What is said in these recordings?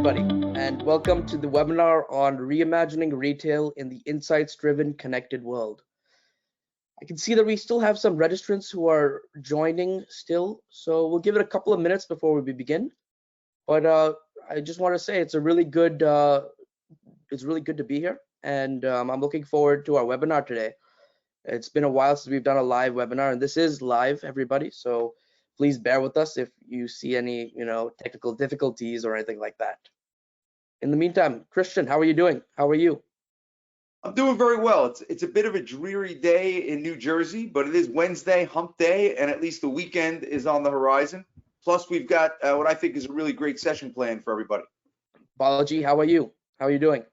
everybody, and welcome to the webinar on reimagining retail in the insights-driven connected world. I can see that we still have some registrants who are joining still, so we'll give it a couple of minutes before we begin. But I just want to say it's really good to be here, and I'm looking forward to our webinar today. It's been a while since we've done a live webinar, and this is live, everybody. So please bear with us if you see any, technical difficulties or anything like that. In the meantime, Christian, how are you doing? How are you? I'm doing very well. It's a bit of a dreary day in New Jersey, but it is Wednesday, hump day, and at least the weekend is on the horizon. Plus, we've got what I think is a really great session planned for everybody. Balaji, how are you? How are you doing?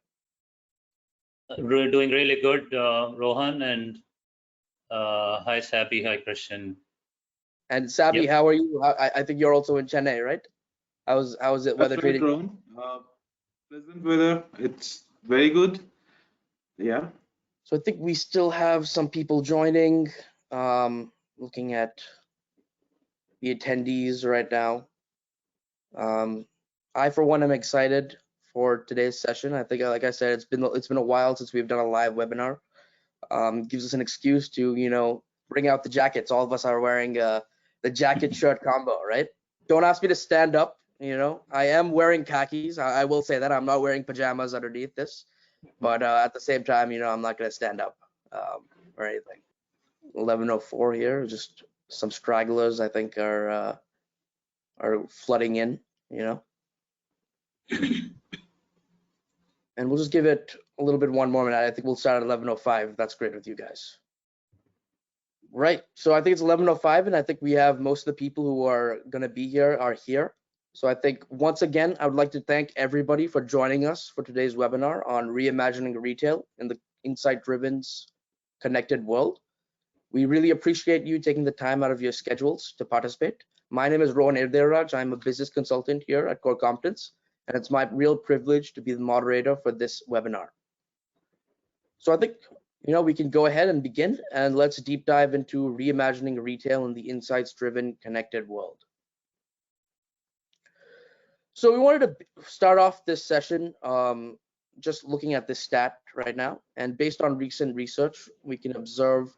We're doing really good, Rohan, and hi, Sabi, hi, Christian. And Sabi, Yep. how are you? I think you're also in Chennai, right? How's it weather treating you? Pleasant weather. It's very good. Yeah. So I think we still have some people joining. Looking at the attendees right now. I, for one, am excited for today's session. I think, like I said, it's been a while since we've done a live webinar. Gives us an excuse to bring out the jackets. All of us are wearing the jacket shirt combo, right? Don't ask me to stand up. I am wearing khakis. I will say that I'm not wearing pajamas underneath this, but at the same time, I'm not gonna stand up or anything. 11:04 here. Just some stragglers, I think, are flooding in. And we'll just give it a little bit one more minute. I think we'll start at 11:05. If that's great with you guys. Right. So I think it's 11:05, and I think we have most of the people who are gonna be here are here. So I think once again, I would like to thank everybody for joining us for today's webinar on reimagining retail in the insight-driven connected world. We really appreciate you taking the time out of your schedules to participate. My name is Rohan Irderaj. I'm a business consultant here at Korcomptenz, and it's my real privilege to be the moderator for this webinar. So I think we can go ahead and begin, and let's deep dive into reimagining retail in the insights-driven connected world. So we wanted to start off this session just looking at this stat right now, and based on recent research, we can observe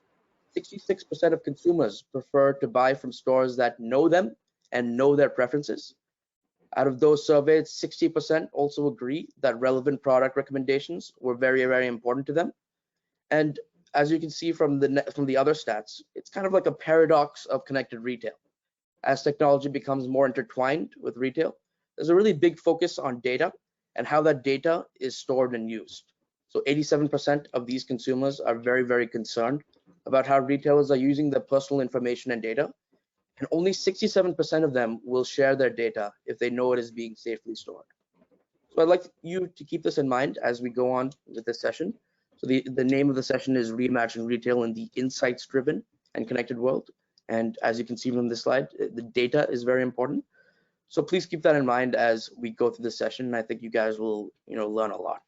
66% of consumers prefer to buy from stores that know them and know their preferences. Out of those surveyed, 60% also agree that relevant product recommendations were very, very important to them. And as you can see from the other stats, it's kind of like a paradox of connected retail. As technology becomes more intertwined with retail, there's a really big focus on data and how that data is stored and used. So 87% of these consumers are very, very concerned about how retailers are using their personal information and data, and only 67% of them will share their data if they know it is being safely stored. So I'd like you to keep this in mind as we go on with this session. So the name of the session is Reimagining Retail in the Insights-Driven and Connected World. And as you can see from this slide, the data is very important. So please keep that in mind as we go through this session, and I think you guys will learn a lot.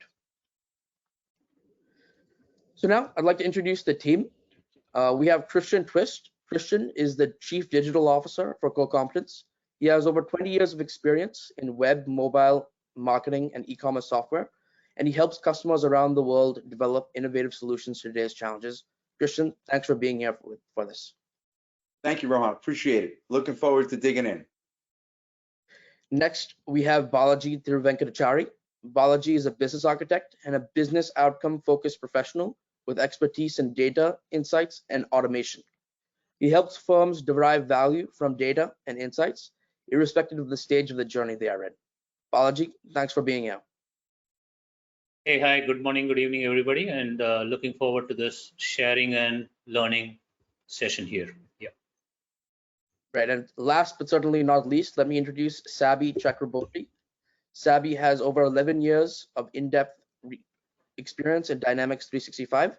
So now I'd like to introduce the team. We have Christian Twist. Christian is the Chief Digital Officer for Korcomptenz. He has over 20 years of experience in web, mobile, marketing, and e-commerce software, and he helps customers around the world develop innovative solutions to today's challenges. Christian, thanks for being here for this. Thank you, Rohan. Appreciate it. Looking forward to digging in. Next, we have Balaji Thiruvenkatachari. Balaji is a business architect and a business outcome-focused professional with expertise in data, insights, and automation. He helps firms derive value from data and insights, irrespective of the stage of the journey they are in. Balaji, thanks for being here. Hey, hi, good morning, good evening, everybody, and looking forward to this sharing and learning session here. Yeah. Right, and last but certainly not least, let me introduce Sabi Chakraborty. Sabi has over 11 years of in-depth experience in Dynamics 365,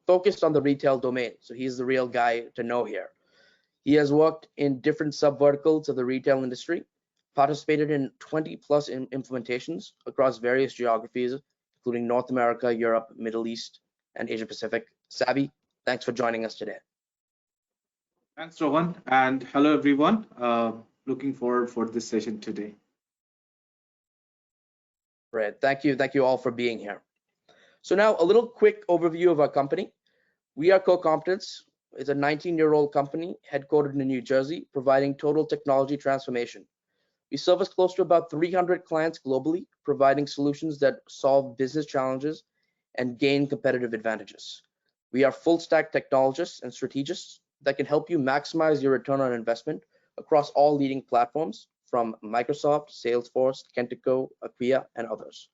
focused on the retail domain. So he's the real guy to know here. He has worked in different sub-verticals of the retail industry, participated in 20+ implementations across various geographies, including North America, Europe, Middle East, and Asia Pacific. Sabi, thanks for joining us today. Thanks, Rohan, and hello, everyone. Looking forward for this session today. Right. Thank you all for being here. So now a little quick overview of our company. We are Korcomptenz. It's a 19-year-old company headquartered in New Jersey, providing total technology transformation. We service close to about 300 clients globally, providing solutions that solve business challenges and gain competitive advantages. We are full stack technologists and strategists that can help you maximize your return on investment across all leading platforms from Microsoft, Salesforce, Kentico, Acquia, and others.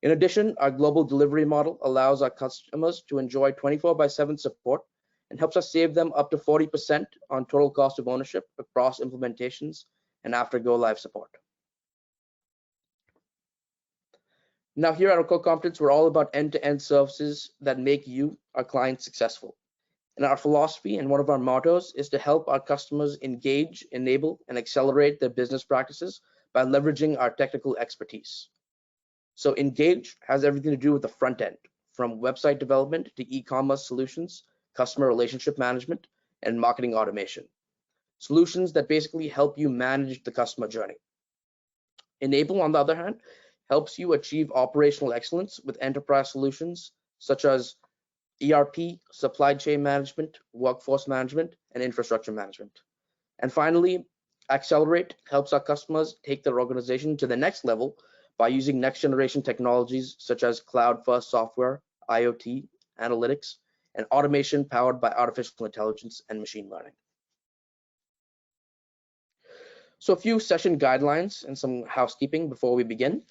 In addition, our global delivery model allows our customers to enjoy 24/7 support and helps us save them up to 40% on total cost of ownership across implementations and after go live support. Now here at Ecommerce, we're all about end-to-end services that make you, our clients, successful. And our philosophy and one of our mottos is to help our customers engage, enable, and accelerate their business practices by leveraging our technical expertise. So engage has everything to do with the front end, from website development to e-commerce solutions, customer relationship management, and marketing automation. Solutions that basically help you manage the customer journey. Enable, on the other hand, helps you achieve operational excellence with enterprise solutions such as ERP, supply chain management, workforce management, and infrastructure management. And finally, accelerate helps our customers take their organization to the next level by using next generation technologies such as cloud-first software, IoT, analytics, and automation powered by artificial intelligence and machine learning. So a few session guidelines and some housekeeping before we begin.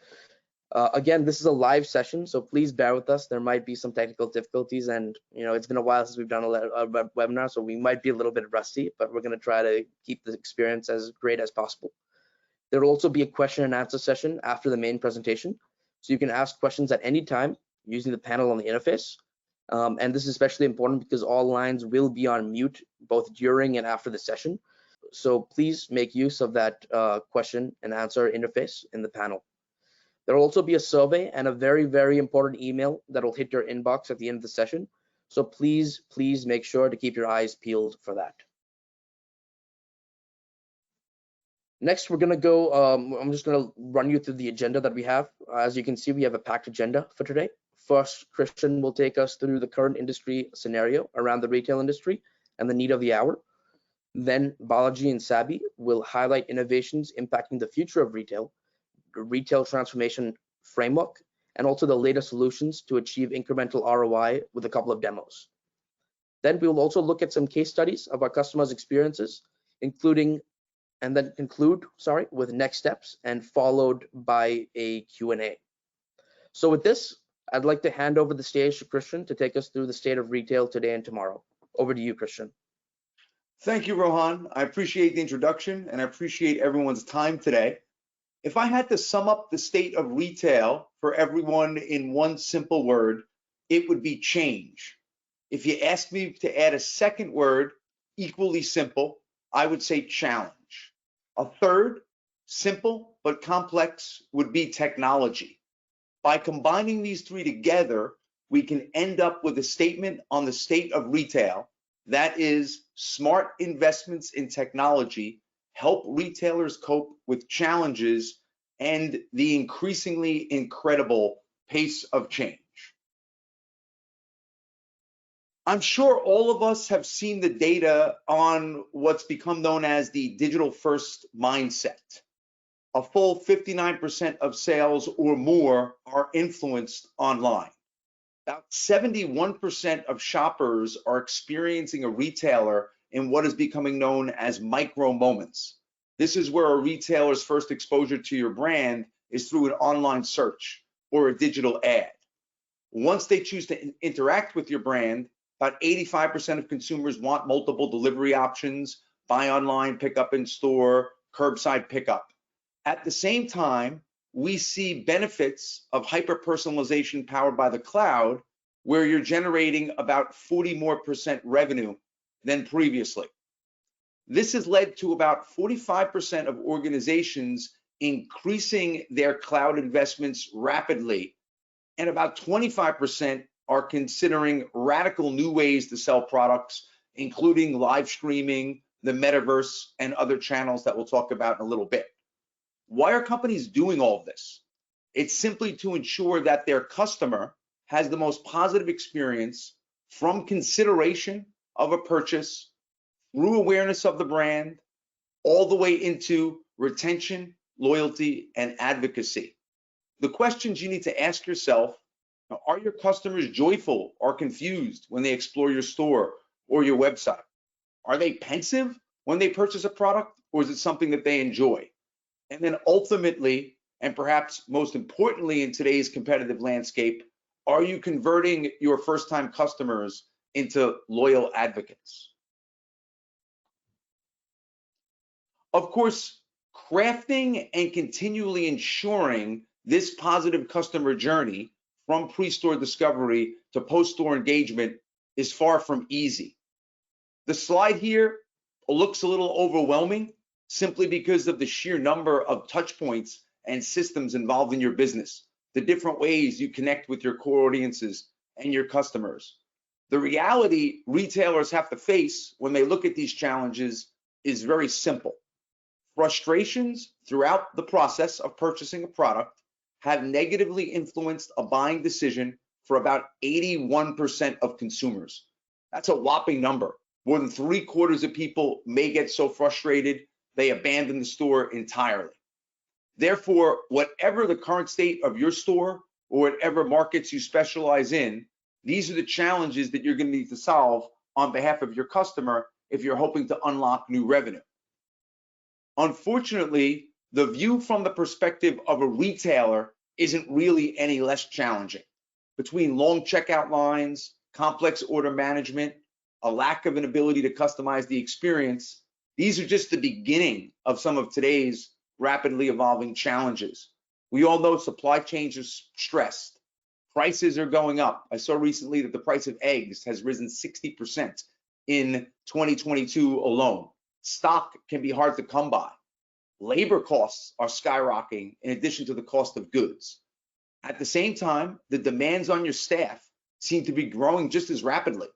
Again, this is a live session, so please bear with us. There might be some technical difficulties, and it's been a while since we've done a webinar, so we might be a little bit rusty, but we're going to try to keep the experience as great as possible. There will also be a question and answer session after the main presentation, so you can ask questions at any time using the panel on the interface. And this is especially important because all lines will be on mute both during and after the session. So please make use of that question and answer interface in the panel. There will also be a survey and a very, very important email that will hit your inbox at the end of the session. So please make sure to keep your eyes peeled for that. Next, we're going to go, I'm just going to run you through the agenda that we have. As you can see, we have a packed agenda for today. First, Christian will take us through the current industry scenario around the retail industry and the need of the hour. Then Balaji and Sabi will highlight innovations impacting the future of retail, the retail transformation framework, and also the latest solutions to achieve incremental ROI with a couple of demos. Then we will also look at some case studies of our customers' experiences, including, and then conclude, with next steps and followed by a Q&A. So with this, I'd like to hand over the stage to Christian to take us through the state of retail today and tomorrow. Over to you, Christian. Thank you, Rohan. I appreciate the introduction and I appreciate everyone's time today. If I had to sum up the state of retail for everyone in one simple word, it would be change. If you asked me to add a second word, equally simple, I would say challenge. A third, simple but complex, would be technology. By combining these three together, we can end up with a statement on the state of retail that is, smart investments in technology help retailers cope with challenges and the increasingly incredible pace of change. I'm sure all of us have seen the data on what's become known as the digital first mindset. A full 59% of sales or more are influenced online. About 71% of shoppers are experiencing a retailer in what is becoming known as micro moments. This is where a retailer's first exposure to your brand is through an online search or a digital ad. Once they choose to interact with your brand, about 85% of consumers want multiple delivery options, buy online, pick up in store, curbside pickup. At the same time, we see benefits of hyper-personalization powered by the cloud, where you're generating about 40% more revenue than previously. This has led to about 45% of organizations increasing their cloud investments rapidly, and about 25% are considering radical new ways to sell products, including live streaming, the metaverse, and other channels that we'll talk about in a little bit. Why are companies doing all of this? It's simply to ensure that their customer has the most positive experience from consideration of a purchase through awareness of the brand, all the way into retention, loyalty, and advocacy. The questions you need to ask yourself: are your customers joyful or confused when they explore your store or your website? Are they pensive when they purchase a product, or is it something that they enjoy? And then ultimately, and perhaps most importantly in today's competitive landscape, are you converting your first-time customers into loyal advocates? Of course, crafting and continually ensuring this positive customer journey from pre-store discovery to post-store engagement is far from easy. The slide here looks a little overwhelming simply because of the sheer number of touch points and systems involved in your business, the different ways you connect with your core audiences and your customers. The reality retailers have to face when they look at these challenges is very simple. Frustrations throughout the process of purchasing a product have negatively influenced a buying decision for about 81% of consumers. That's a whopping number. More than 3/4 of people may get so frustrated they abandon the store entirely. Therefore, whatever the current state of your store or whatever markets you specialize in, these are the challenges that you're going to need to solve on behalf of your customer if you're hoping to unlock new revenue. Unfortunately, the view from the perspective of a retailer isn't really any less challenging. Between long checkout lines, complex order management, a lack of an ability to customize the experience, these are just the beginning of some of today's rapidly evolving challenges. We all know supply chains are stressed. Prices are going up. I saw recently that the price of eggs has risen 60% in 2022 alone. Stock can be hard to come by. Labor costs are skyrocketing in addition to the cost of goods. At the same time, the demands on your staff seem to be growing just as rapidly.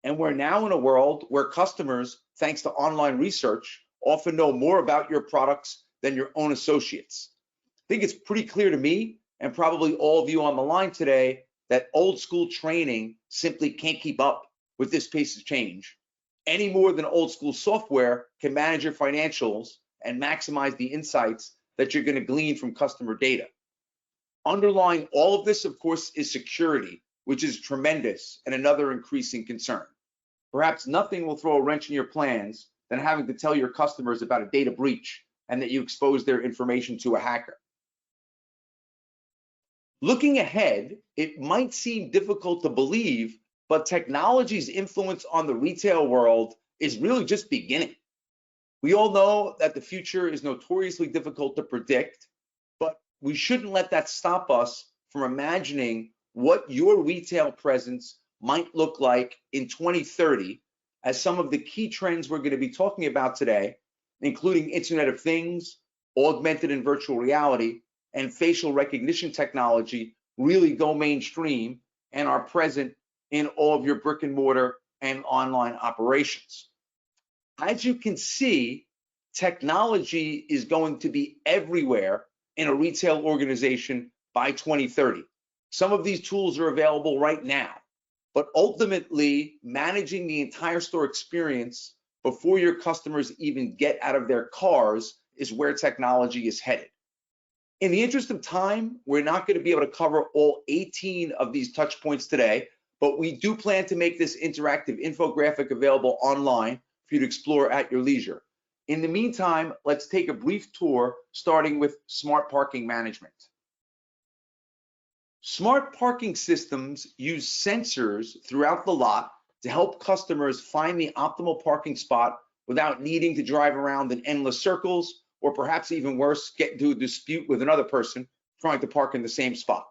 And we're now in a world where customers, thanks to online research, often know more about your products than your own associates. I think it's pretty clear to me, and probably all of you on the line today, that old school training simply can't keep up with this pace of change, any more than old school software can manage your financials and maximize the insights that you're going to glean from customer data. Underlying all of this, of course, is security, which is tremendous and another increasing concern. Perhaps nothing will throw a wrench in your plans than having to tell your customers about a data breach and that you exposed their information to a hacker. Looking ahead, it might seem difficult to believe, but technology's influence on the retail world is really just beginning. We all know that the future is notoriously difficult to predict, but we shouldn't let that stop us from imagining what your retail presence might look like in 2030, as some of the key trends we're going to be talking about today, including Internet of Things, augmented and virtual reality, and facial recognition technology, really go mainstream and are present in all of your brick and mortar and online operations. As you can see, technology is going to be everywhere in a retail organization by 2030. Some of these tools are available right now, but ultimately managing the entire store experience before your customers even get out of their cars is where technology is headed. In the interest of time, we're not going to be able to cover all 18 of these touch points today, but we do plan to make this interactive infographic available online for you to explore at your leisure. In the meantime, let's take a brief tour, starting with smart parking management. Smart parking systems use sensors throughout the lot to help customers find the optimal parking spot without needing to drive around in endless circles, or perhaps even worse, get into a dispute with another person trying to park in the same spot.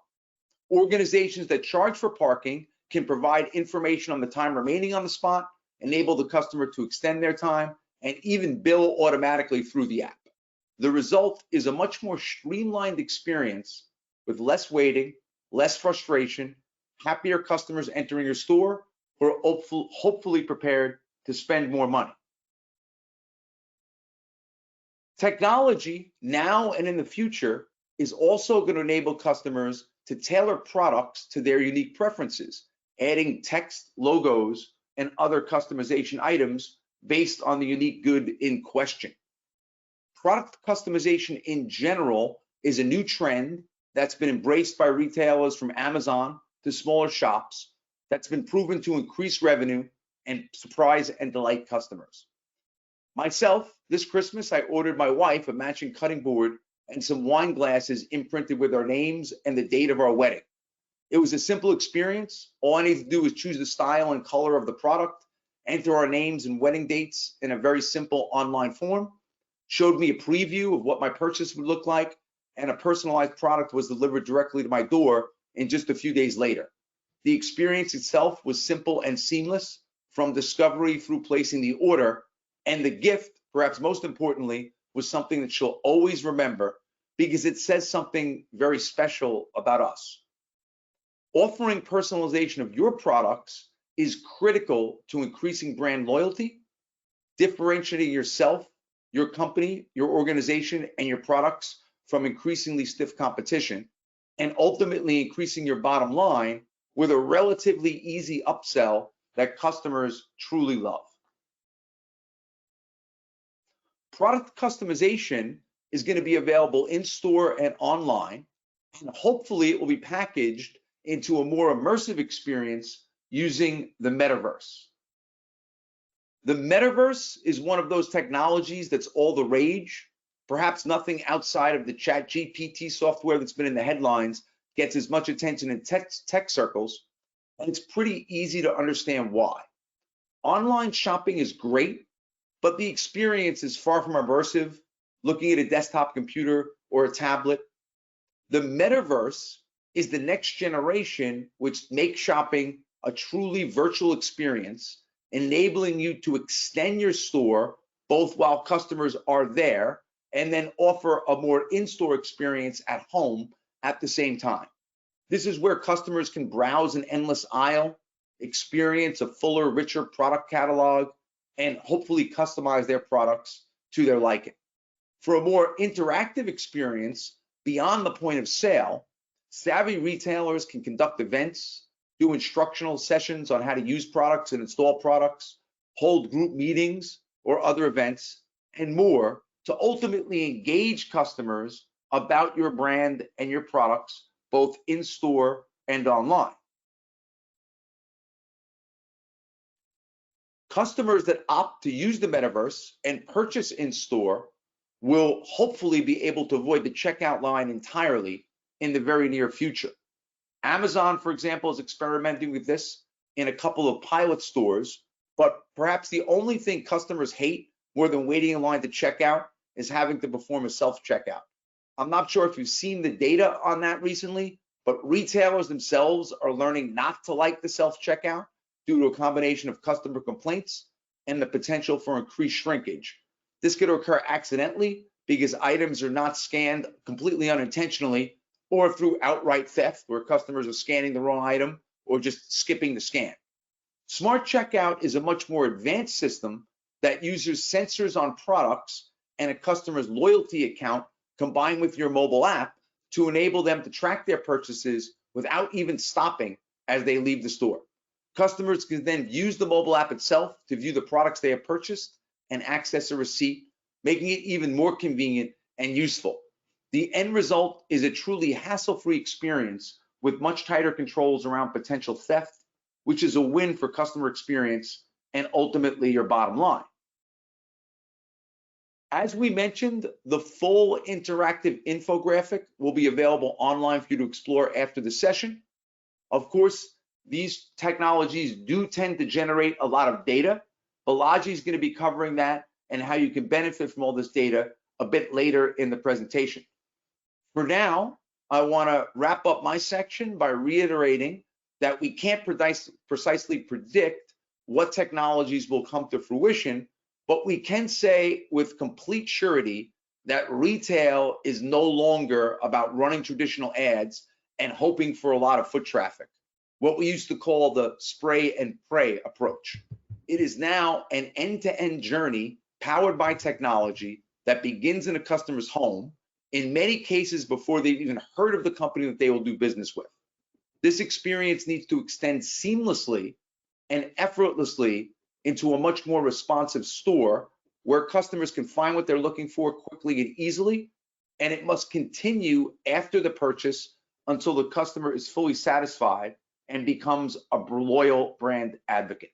Organizations that charge for parking can provide information on the time remaining on the spot, enable the customer to extend their time, and even bill automatically through the app. The result is a much more streamlined experience with less waiting, less frustration, happier customers entering your store who are hopefully prepared to spend more money. Technology now and in the future is also going to enable customers to tailor products to their unique preferences, adding text, logos, and other customization items based on the unique good in question. Product customization in general is a new trend that's been embraced by retailers from Amazon to smaller shops that's been proven to increase revenue and surprise and delight customers. Myself, this Christmas, I ordered my wife a matching cutting board and some wine glasses imprinted with our names and the date of our wedding. It was a simple experience. All I needed to do was choose the style and color of the product, enter our names and wedding dates in a very simple online form, showed me a preview of what my purchase would look like, and a personalized product was delivered directly to my door in just a few days later. The experience itself was simple and seamless from discovery through placing the order, and the gift, perhaps most importantly, was something that she'll always remember because it says something very special about us. Offering personalization of your products is critical to increasing brand loyalty, differentiating yourself, your company, your organization, and your products from increasingly stiff competition, and ultimately increasing your bottom line with a relatively easy upsell that customers truly love. Product customization is going to be available in store and online, and hopefully it will be packaged into a more immersive experience using the metaverse. The metaverse is one of those technologies that's all the rage. Perhaps nothing outside of the ChatGPT software that's been in the headlines gets as much attention in tech circles, and it's pretty easy to understand why. Online shopping is great, but the experience is far from immersive, looking at a desktop computer or a tablet. The metaverse is the next generation which makes shopping a truly virtual experience, enabling you to extend your store both while customers are there and then offer a more in-store experience at home at the same time. This is where customers can browse an endless aisle, experience a fuller, richer product catalog, and hopefully customize their products to their liking. For a more interactive experience beyond the point of sale, savvy retailers can conduct events, do instructional sessions on how to use products and install products, hold group meetings or other events, and more to ultimately engage customers about your brand and your products, both in store and online. Customers that opt to use the metaverse and purchase in store will hopefully be able to avoid the checkout line entirely in the very near future. Amazon, for example, is experimenting with this in a couple of pilot stores, but perhaps the only thing customers hate more than waiting in line to check out is having to perform a self-checkout. I'm not sure if you've seen the data on that recently, but retailers themselves are learning not to like the self-checkout due to a combination of customer complaints and the potential for increased shrinkage. This could occur accidentally because items are not scanned completely unintentionally, or through outright theft where customers are scanning the wrong item or just skipping the scan. Smart Checkout is a much more advanced system that uses sensors on products and a customer's loyalty account combined with your mobile app to enable them to track their purchases without even stopping as they leave the store. Customers can then use the mobile app itself to view the products they have purchased and access a receipt, making it even more convenient and useful. The end result is a truly hassle-free experience with much tighter controls around potential theft, which is a win for customer experience and ultimately your bottom line. As we mentioned, the full interactive infographic will be available online for you to explore after the session. Of course, these technologies do tend to generate a lot of data. Balaji is going to be covering that and how you can benefit from all this data a bit later in the presentation. For now, I want to wrap up my section by reiterating that we can't precisely predict what technologies will come to fruition, but we can say with complete surety that retail is no longer about running traditional ads and hoping for a lot of foot traffic, what we used to call the spray and pray approach. It is now an end-to-end journey powered by technology that begins in a customer's home in many cases before they've even heard of the company that they will do business with. This experience needs to extend seamlessly and effortlessly into a much more responsive store where customers can find what they're looking for quickly and easily, and it must continue after the purchase until the customer is fully satisfied and becomes a loyal brand advocate.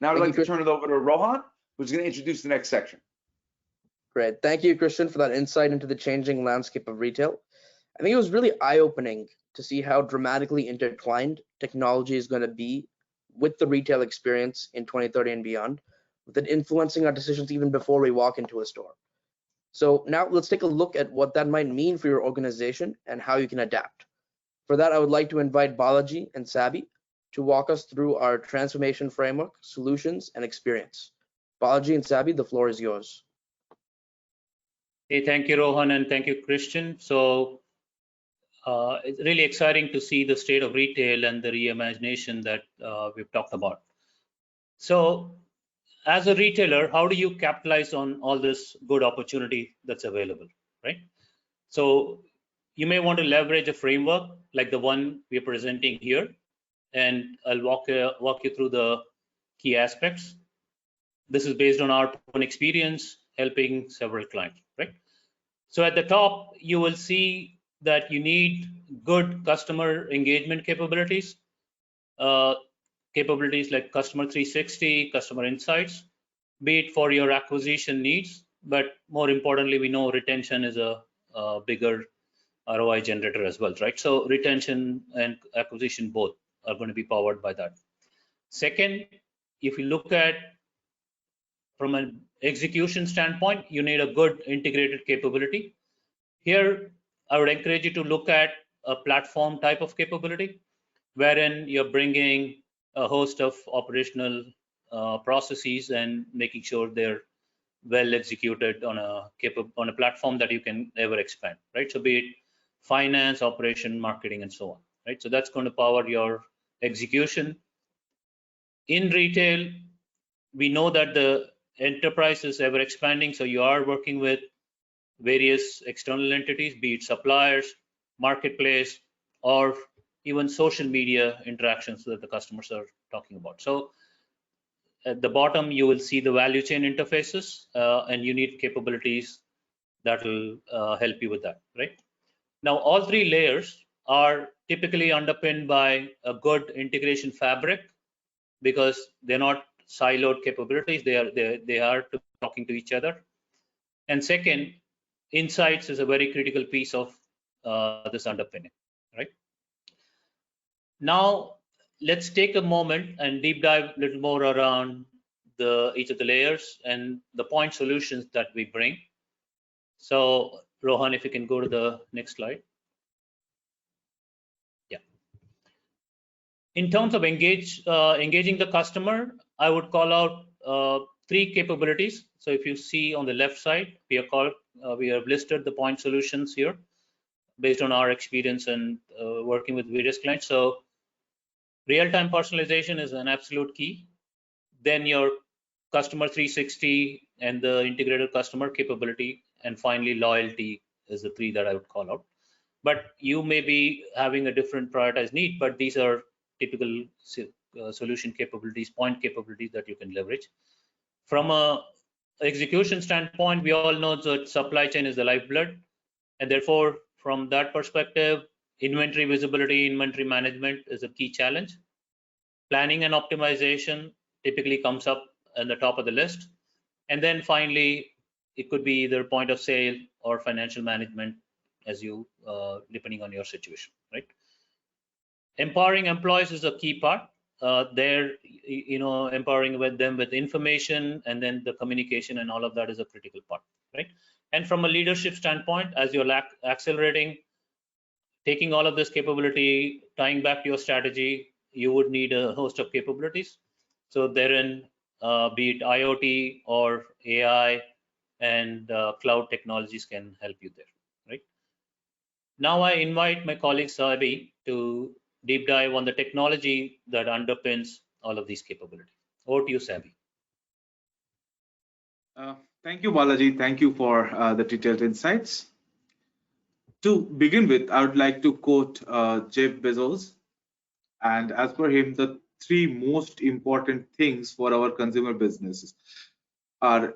Now I'd like to turn it over to Rohan, who's going to introduce the next section. Great. Thank you, Christian, for that insight into the changing landscape of retail. I think it was really eye-opening to see how dramatically intertwined technology is going to be with the retail experience in 2030 and beyond, with it influencing our decisions even before we walk into a store. So now let's take a look at what that might mean for your organization and how you can adapt. For that, I would like to invite Balaji and Sabi to walk us through our transformation framework, solutions, and experience. Balaji and Sabi, the floor is yours. Hey, thank you, Rohan, and thank you, Christian. So it's really exciting to see the state of retail and the reimagination that we've talked about. So as a retailer, how do you capitalize on all this good opportunity that's available, right? So you may want to leverage a framework like the one we're presenting here, and I'll walk you through the key aspects. This is based on our own experience helping several clients, right? So at the top, you will see that you need good customer engagement capabilities, capabilities like customer 360, customer insights, be it for your acquisition needs, but more importantly, we know retention is a bigger ROI generator as well, right? So retention and acquisition both are going to be powered by that. Second, if you look at from an execution standpoint, you need a good integrated capability. Here, I would encourage you to look at a platform type of capability, wherein you're bringing a host of operational processes and making sure they're well executed on a platform that you can ever expand, right? So be it finance, operation, marketing, and so on, right? So that's going to power your execution. In retail, we know that the enterprise is ever expanding, so you are working with various external entities, be it suppliers, marketplace, or even social media interactions that the customers are talking about. So at the bottom, you will see the value chain interfaces, and you need capabilities that will help you with that, right? Now, all three layers are typically underpinned by a good integration fabric because they're not siloed capabilities. They are talking to each other. And second, insights is a very critical piece of this underpinning, right? Now, let's take a moment and deep dive a little more around each of the layers and the point solutions that we bring. So, Rohan, if you can go to the next slide. Yeah. In terms of engaging the customer, I would call out three capabilities. So if you see on the left side, we have listed the point solutions here based on our experience and working with various clients. So real-time personalization is an absolute key. Then your customer 360 and the integrated customer capability, and finally loyalty is the three that I would call out. But you may be having a different prioritized need, but these are typical solution capabilities, point capabilities that you can leverage. From a execution standpoint, we all know that supply chain is the lifeblood, and therefore from that perspective, inventory visibility, inventory management is a key challenge. Planning and optimization typically comes up at the top of the list. And then finally, it could be either point of sale or financial management as you, depending on your situation, right? Empowering employees is a key part. They're, empowering them with information, and then the communication and all of that is a critical part, right? And from a leadership standpoint, as you're accelerating, taking all of this capability, tying back to your strategy, you would need a host of capabilities. So therein, be it IoT or AI and cloud technologies can help you there, right? Now I invite my colleague Sabi to deep dive on the technology that underpins all of these capabilities. Over to you, Sabi. Thank you, Balaji. Thank you for the detailed insights. To begin with, I would like to quote Jeff Bezos. And as per him, the three most important things for our consumer businesses are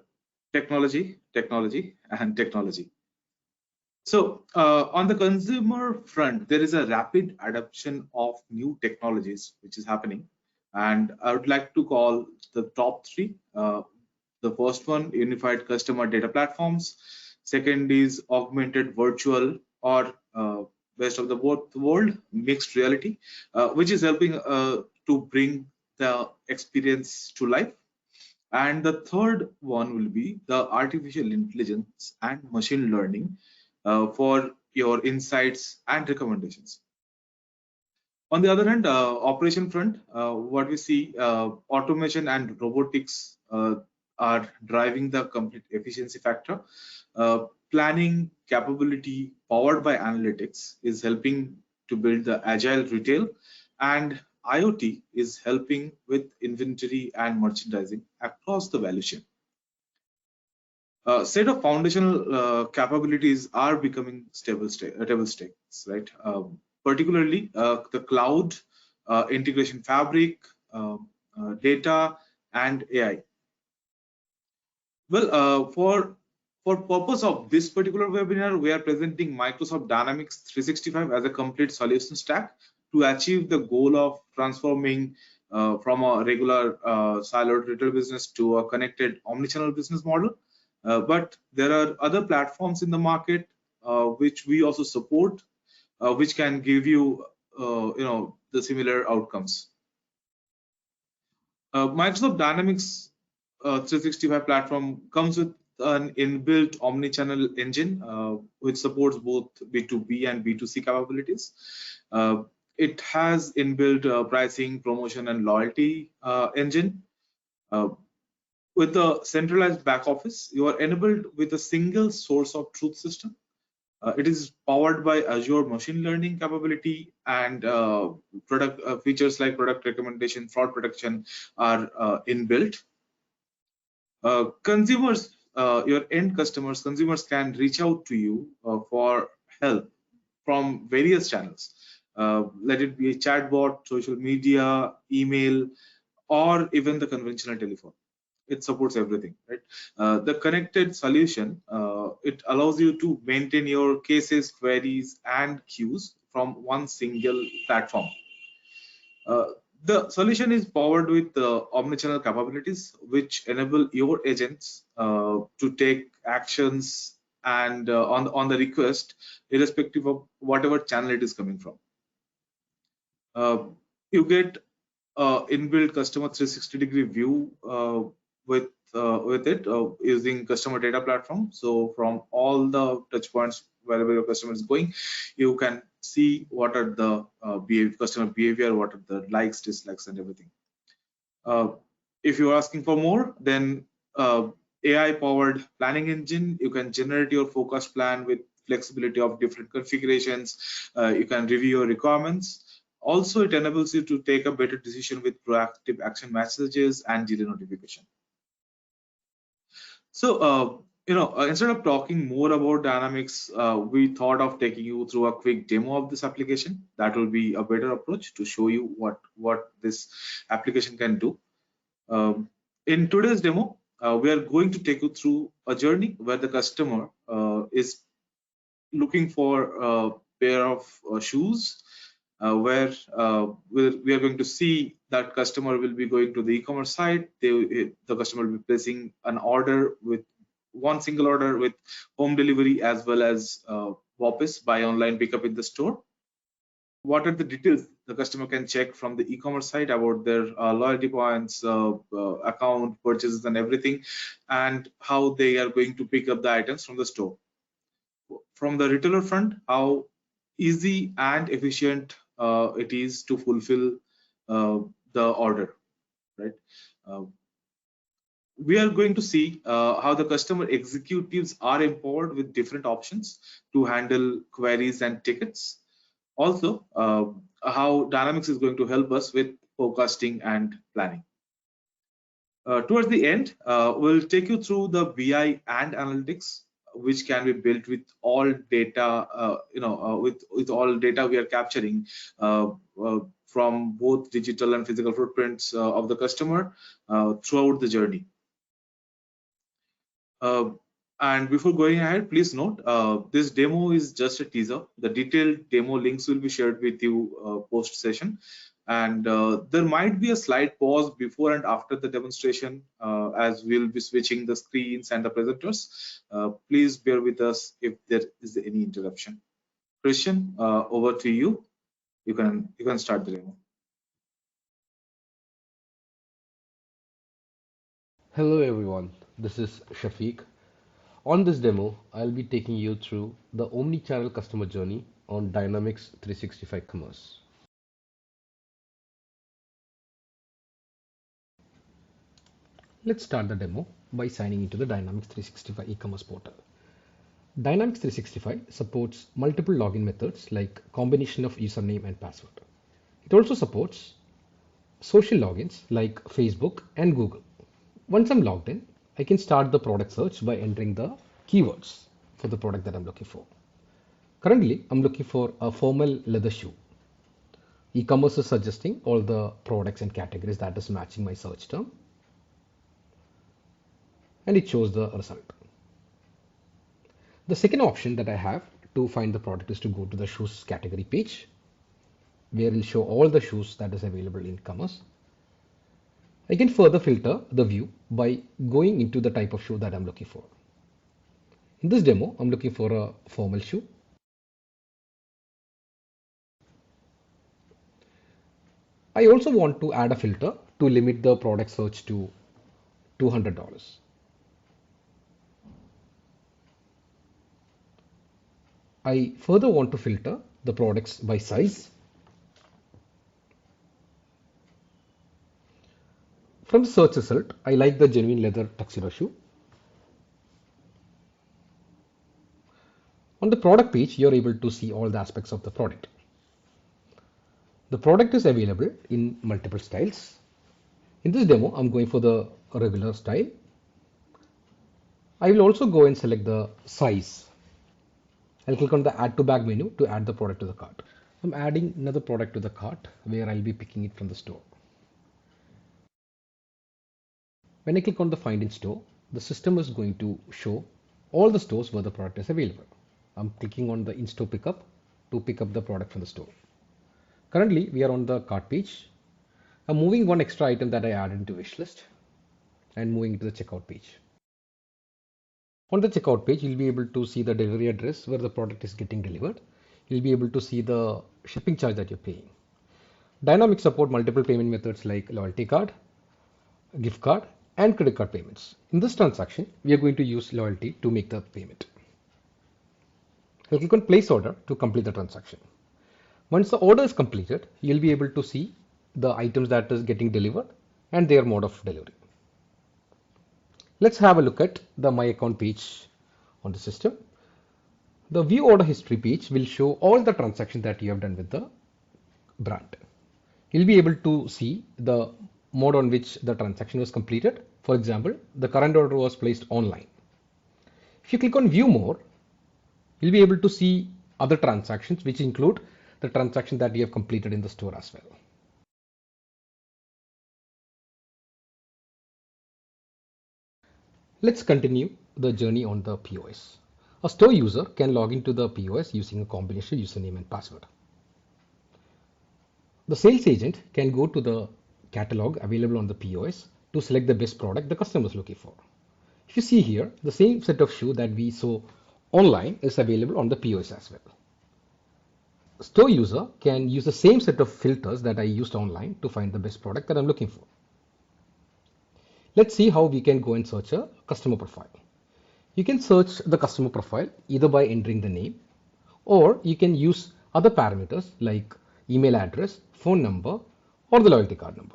technology, technology, and technology. So on the consumer front, there is a rapid adoption of new technologies which is happening. And I would like to call the top three. The first one, unified customer data platforms. Second is augmented virtual or best of the world, mixed reality, which is helping to bring the experience to life. And the third one will be the artificial intelligence and machine learning for your insights and recommendations. On the other hand, operation front, what we see, automation and robotics are driving the complete efficiency factor. Planning capability powered by analytics is helping to build the agile retail, and IoT is helping with inventory and merchandising across the value chain. Set of foundational capabilities are becoming table stakes, right? Particularly the cloud, integration fabric, data, and AI. Well, for purpose of this particular webinar, we are presenting Microsoft Dynamics 365 as a complete solution stack to achieve the goal of transforming from a regular siloed retail business to a connected omnichannel business model. But there are other platforms in the market which we also support, which can give you, the similar outcomes. Microsoft Dynamics 365 platform comes with an inbuilt omnichannel engine, which supports both B2B and B2C capabilities. It has inbuilt pricing, promotion, and loyalty engine. With the centralized back office, you are enabled with a single source of truth system. It is powered by Azure machine learning capability, and product features like product recommendation, fraud protection are inbuilt. Consumers, your end customers, consumers can reach out to you for help from various channels. Let it be a chatbot, social media, email, or even the conventional telephone. It supports everything, right? The connected solution, it allows you to maintain your cases, queries, and queues from one single platform. The solution is powered with omnichannel capabilities, which enable your agents to take actions and on the request, irrespective of whatever channel it is coming from. You get inbuilt customer 360-degree view with it using customer data platform. So from all the touch points wherever your customer is going, you can see what are the customer behavior, what are the likes, dislikes, and everything. If you're asking for more, then AI-powered planning engine, you can generate your forecast plan with flexibility of different configurations. You can review your requirements. Also, it enables you to take a better decision with proactive action messages and delay notification. So, instead of talking more about Dynamics, we thought of taking you through a quick demo of this application. That will be a better approach to show you what this application can do. In today's demo, we are going to take you through a journey where the customer is looking for a pair of shoes, where we are going to see that customer will be going to the e-commerce site. The customer will be placing an order with one single order with home delivery as well as WAPIS, buy online, pick up in the store. What are the details the customer can check from the e-commerce site about their loyalty points, account, purchases, and everything, and how they are going to pick up the items from the store. From the retailer front, how easy and efficient it is to fulfill the order, right? We are going to see how the customer executives are empowered with different options to handle queries and tickets. Also, how Dynamics is going to help us with forecasting and planning. Towards the end, we'll take you through the BI and analytics, which can be built with all data, with all data we are capturing from both digital and physical footprints of the customer throughout the journey. And before going ahead, please note this demo is just a teaser. The detailed demo links will be shared with you post session. And there might be a slight pause before and after the demonstration as we'll be switching the screens and the presenters. Please bear with us if there is any interruption. Christian, over to you. You can start the demo. Hello everyone, this is Shafiq. On this demo, I'll be taking you through the Omnichannel customer journey on Dynamics 365 Commerce. Let's start the demo by signing into the Dynamics 365 e-commerce portal. Dynamics 365 supports multiple login methods like combination of username and password. It also supports social logins like Facebook and Google. Once I'm logged in, I can start the product search by entering the keywords for the product that I'm looking for. Currently, I'm looking for a formal leather shoe. E-commerce is suggesting all the products and categories that is matching my search term. And it shows the result. The second option that I have to find the product is to go to the shoes category page, where it will show all the shoes that is available in commerce. I can further filter the view by going into the type of shoe that I'm looking for. In this demo, I'm looking for a formal shoe. I also want to add a filter to limit the product search to $200. I further want to filter the products by size. From the search result, I like the genuine leather tuxedo shoe. On the product page, you're able to see all the aspects of the product. The product is available in multiple styles. In this demo, I'm going for the regular style. I will also go and select the size. I'll click on the add to bag menu to add the product to the cart. I'm adding another product to the cart where I'll be picking it from the store. When I click on the find in store, the system is going to show all the stores where the product is available. I'm clicking on the in-store pickup to pick up the product from the store. Currently, we are on the cart page. I'm moving one extra item that I added into wish list and moving to the checkout page. On the checkout page, you'll be able to see the delivery address where the product is getting delivered. You'll be able to see the shipping charge that you're paying. Dynamics support multiple payment methods like loyalty card, gift card, and credit card payments. In this transaction, we are going to use loyalty to make the payment. I'll click on place order to complete the transaction. Once the order is completed, you'll be able to see the items that is getting delivered and their mode of delivery. Let's have a look at the My Account page on the system. The View Order History page will show all the transactions that you have done with the brand. You'll be able to see the mode on which the transaction was completed. For example, the current order was placed online. If you click on View More, you'll be able to see other transactions which include the transaction that you have completed in the store as well. Let's continue the journey on the POS. A store user can log into the POS using a combination username and password. The sales agent can go to the catalog available on the POS to select the best product the customer is looking for. If you see here, the same set of shoe that we saw online is available on the POS as well. A store user can use the same set of filters that I used online to find the best product that I'm looking for. Let's see how we can go and search a customer profile. You can search the customer profile either by entering the name, or you can use other parameters like email address, phone number, or the loyalty card number.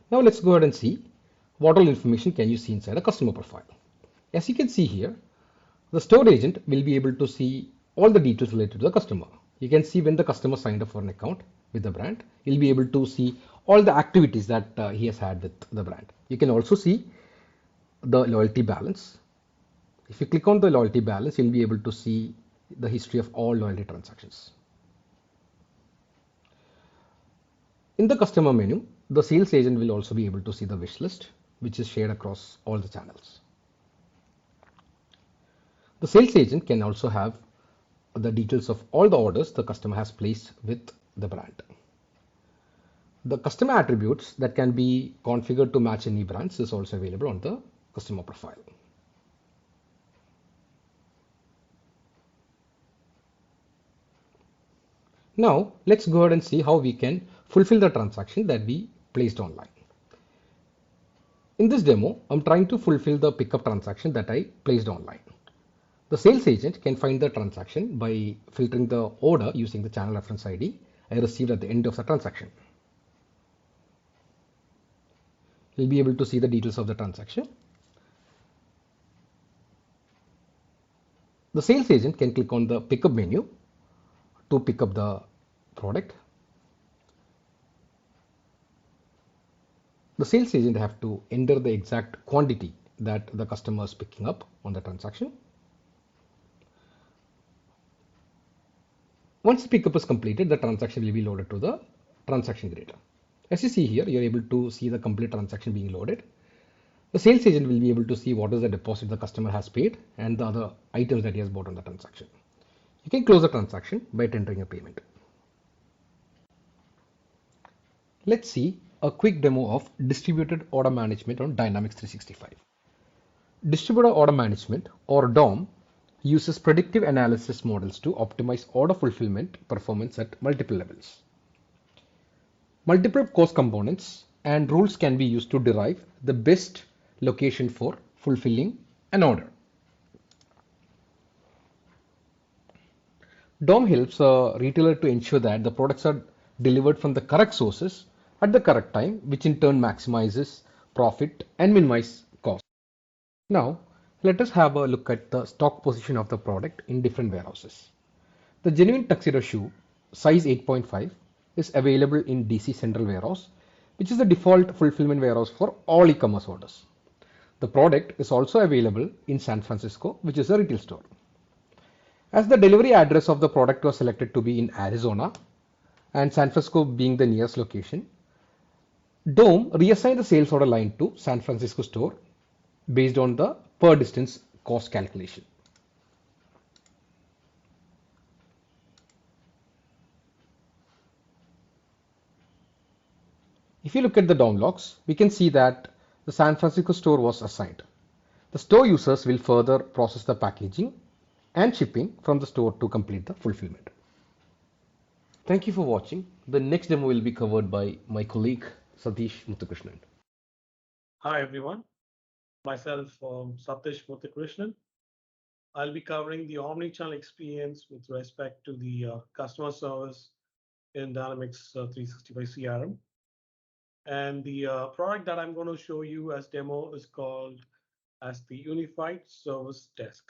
Now let's go ahead and see what all information can you see inside a customer profile. As you can see here, the store agent will be able to see all the details related to the customer. You can see when the customer signed up for an account with the brand, you'll be able to see all the activities that he has had with the brand. You can also see the loyalty balance. If you click on the loyalty balance, you'll be able to see the history of all loyalty transactions. In the customer menu, the sales agent will also be able to see the wish list, which is shared across all the channels. The sales agent can also have the details of all the orders the customer has placed with the brand. The customer attributes that can be configured to match any brands is also available on the customer profile. Now let's go ahead and see how we can fulfill the transaction that we placed online. In this demo, I'm trying to fulfill the pickup transaction that I placed online. The sales agent can find the transaction by filtering the order using the channel reference ID I received at the end of the transaction. You'll be able to see the details of the transaction. The sales agent can click on the pickup menu to pick up the product. The sales agent have to enter the exact quantity that the customer is picking up on the transaction. Once the pickup is completed, the transaction will be loaded to the transaction grader. As you see here, you're able to see the complete transaction being loaded. The sales agent will be able to see what is the deposit the customer has paid and the other items that he has bought on the transaction. You can close the transaction by tendering a payment. Let's see a quick demo of distributed order management on Dynamics 365. Distributed order management, or DOM, uses predictive analysis models to optimize order fulfillment performance at multiple levels. Multiple cost components and rules can be used to derive the best location for fulfilling an order. DOM helps a retailer to ensure that the products are delivered from the correct sources at the correct time, which in turn maximizes profit and minimizes cost. Now, let us have a look at the stock position of the product in different warehouses. The genuine tuxedo shoe, size 8.5, is available in DC Central Warehouse, which is the default fulfillment warehouse for all e-commerce orders. The product is also available in San Francisco, which is a retail store. As the delivery address of the product was selected to be in Arizona, and San Francisco being the nearest location, DOM reassigned the sales order line to San Francisco store based on the per distance cost calculation. If you look at the DOM logs, we can see that the San Francisco store was assigned. The store users will further process the packaging and shipping from the store to complete the fulfillment. Thank you for watching. The next demo will be covered by my colleague Satish Muthukrishnan. Hi everyone, myself Satish Muthukrishnan. I'll be covering the omnichannel experience with respect to the customer service in Dynamics 365 CRM. And the product that I'm going to show you as demo is called as the Unified Service Desk.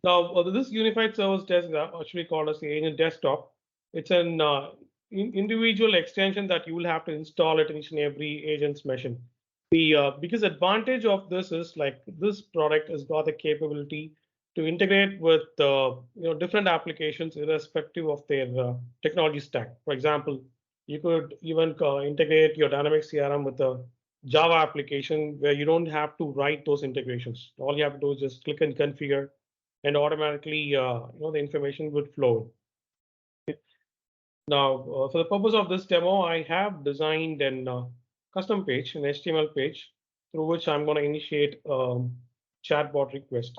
Now, this Unified Service Desk is actually called as the Agent Desktop. It's an individual extension that you will have to install at each and every agent's machine. The biggest advantage of this is like this product has got the capability to integrate with different applications irrespective of their technology stack. For example, you could even integrate your Dynamics CRM with a Java application where you don't have to write those integrations. All you have to do is just click and configure, and automatically the information would flow. Now, for the purpose of this demo, I have designed an custom page, an HTML page, through which I'm going to initiate a chatbot request.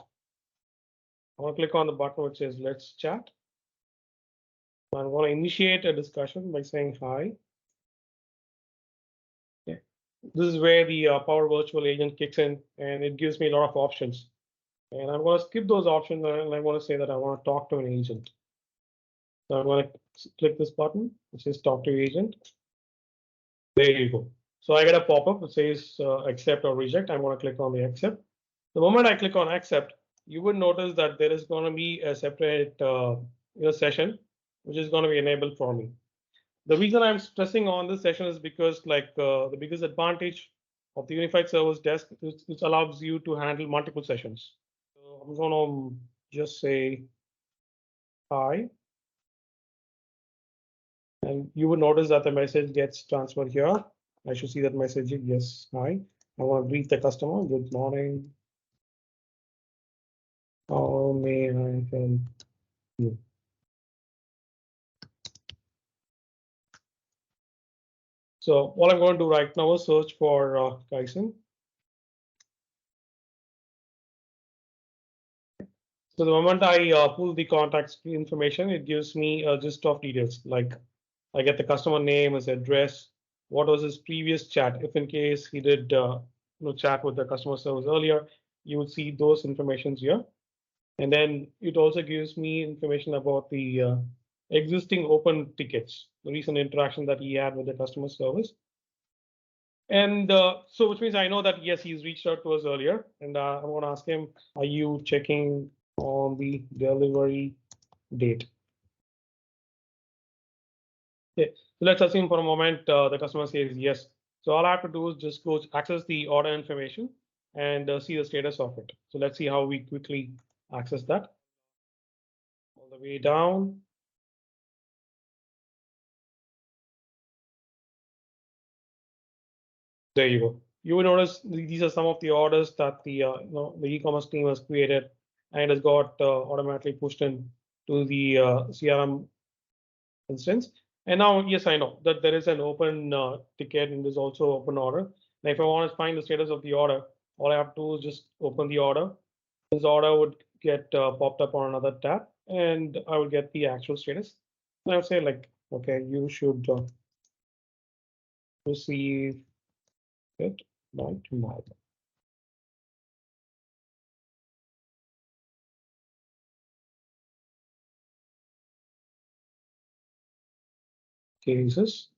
I want to click on the button which says Let's Chat. I'm going to initiate a discussion by saying hi. Okay. This is where the Power Virtual Agent kicks in, and it gives me a lot of options. And I'm going to skip those options, and I want to say that I want to talk to an agent. So I'm going to click this button, which says Talk to Agent. There you go. So I get a pop-up that says accept or reject. I'm going to click on the accept. The moment I click on accept, you would notice that there is going to be a separate session, which is going to be enabled for me. The reason I'm stressing on this session is because the biggest advantage of the unified service desk is it allows you to handle multiple sessions. So I'm going to just say hi. And you will notice that the message gets transferred here. I should see that message. Yes, hi. I want to greet the customer. Good morning. How may I help you? So what I'm going to do right now is search for Kaisen. So the moment I pull the contact information, it gives me a list of details. Like I get the customer name, his address, what was his previous chat. If in case he did chat with the customer service earlier, you would see those informations here. And then it also gives me information about the existing open tickets, the recent interaction that he had with the customer service. And so which means I know that, yes, he's reached out to us earlier. And I want to ask him, are you checking on the delivery date? Okay, so let's assume for a moment the customer says yes. So all I have to do is just go access the order information and see the status of it. So let's see how we quickly access that. All the way down. There you go. You will notice these are some of the orders that the the e-commerce team has created, and has got automatically pushed in to the CRM instance. And now, yes, I know that there is an open ticket and there's also open order. Now, if I want to find the status of the order, all I have to do is just open the order. This order would get popped up on another tab, and I will get the actual status. And I would say like, okay, you should receive it by tomorrow. Cases.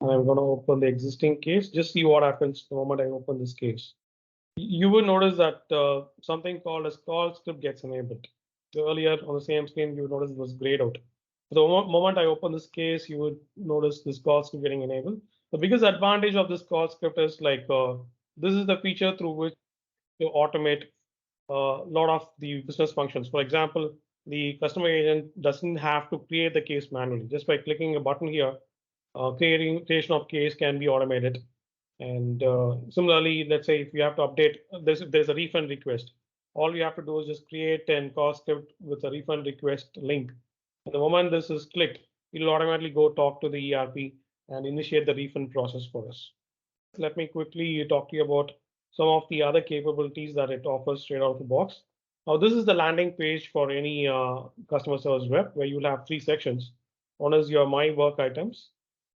And I'm going to open the existing case. Just see what happens the moment I open this case. You will notice that something called as call script gets enabled. So earlier on the same screen, you would notice it was grayed out. The moment I open this case, you would notice this call script getting enabled. The biggest advantage of this call script is like this is the feature through which you automate a lot of the business functions. For example, the customer agent doesn't have to create the case manually. Just by clicking a button here, creation of case can be automated. And similarly, let's say if you have to update, there's a refund request. All you have to do is just create an call script with a refund request link. And the moment this is clicked, it'll automatically go talk to the ERP and initiate the refund process for us. Let me quickly talk to you about some of the other capabilities that it offers straight out of the box. Now, this is the landing page for any customer service rep, where you'll have 3 sections. One is your My Work items.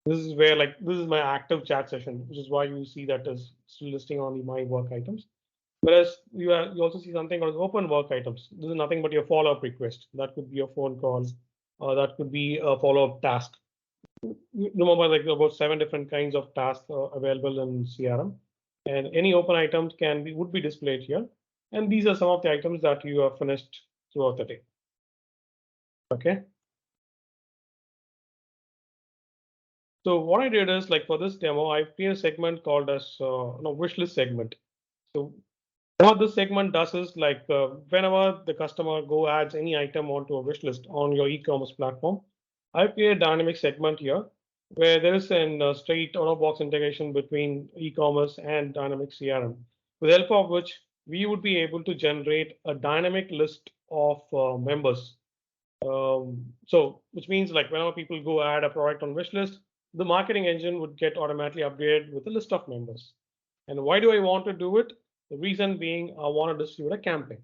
This is where this is my active chat session, which is why you see that as still listing on the My Work items. Whereas you also see something called open work items. This is nothing but your follow-up request. That could be a phone call, or that could be a follow-up task. Remember, like about 7 different kinds of tasks available in CRM, and any open items would be displayed here. And these are some of the items that you have finished throughout the day. Okay. So what I did is, like for this demo, I created a segment called as wish list segment. So what this segment does is like whenever the customer adds any item onto a wish list on your e-commerce platform, I create a dynamic segment here where there is a straight out-of-box integration between e-commerce and dynamic CRM, with the help of which we would be able to generate a dynamic list of members. So which means like whenever people go add a product on wish list, the marketing engine would get automatically updated with a list of members. And why do I want to do it? The reason being, I want to distribute a campaign.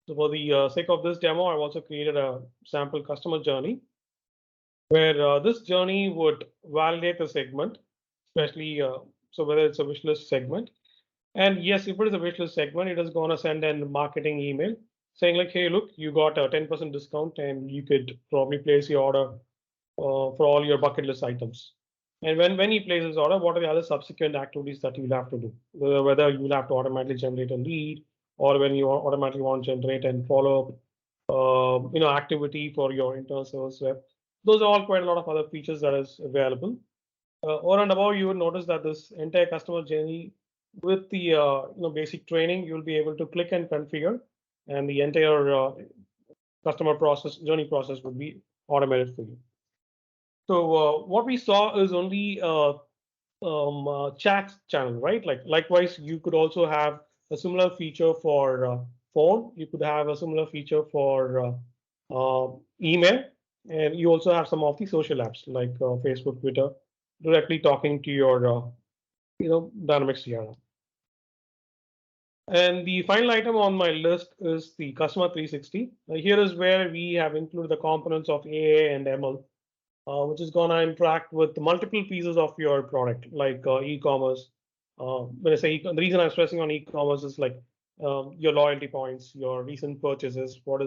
So for the sake of this demo, I've also created a sample customer journey where this journey would validate the segment, especially so whether it's a wish list segment. And yes, if it is a wish list segment, it is going to send a marketing email saying like, hey, look, you got a 10% discount and you could probably place your order for all your bucket list items. And when he places order, what are the other subsequent activities that you'll have to do? Whether you'll have to automatically generate a lead, or when you automatically want to generate and follow activity for your internal service web. Those are all quite a lot of other features that is available. Over and above, you will notice that this entire customer journey with the basic training, you'll be able to click and configure, and the entire customer journey process would be automated for you. So what we saw is only chat channel, right? Likewise, you could also have a similar feature for phone. You could have a similar feature for email, and you also have some of the social apps like Facebook, Twitter, directly talking to your Dynamics CRM. And the final item on my list is the Customer 360. Here is where we have included the components of AA and ML, which is going to interact with multiple pieces of your product, like e-commerce. When I say the reason I'm stressing on e-commerce is like your loyalty points, your recent purchases, what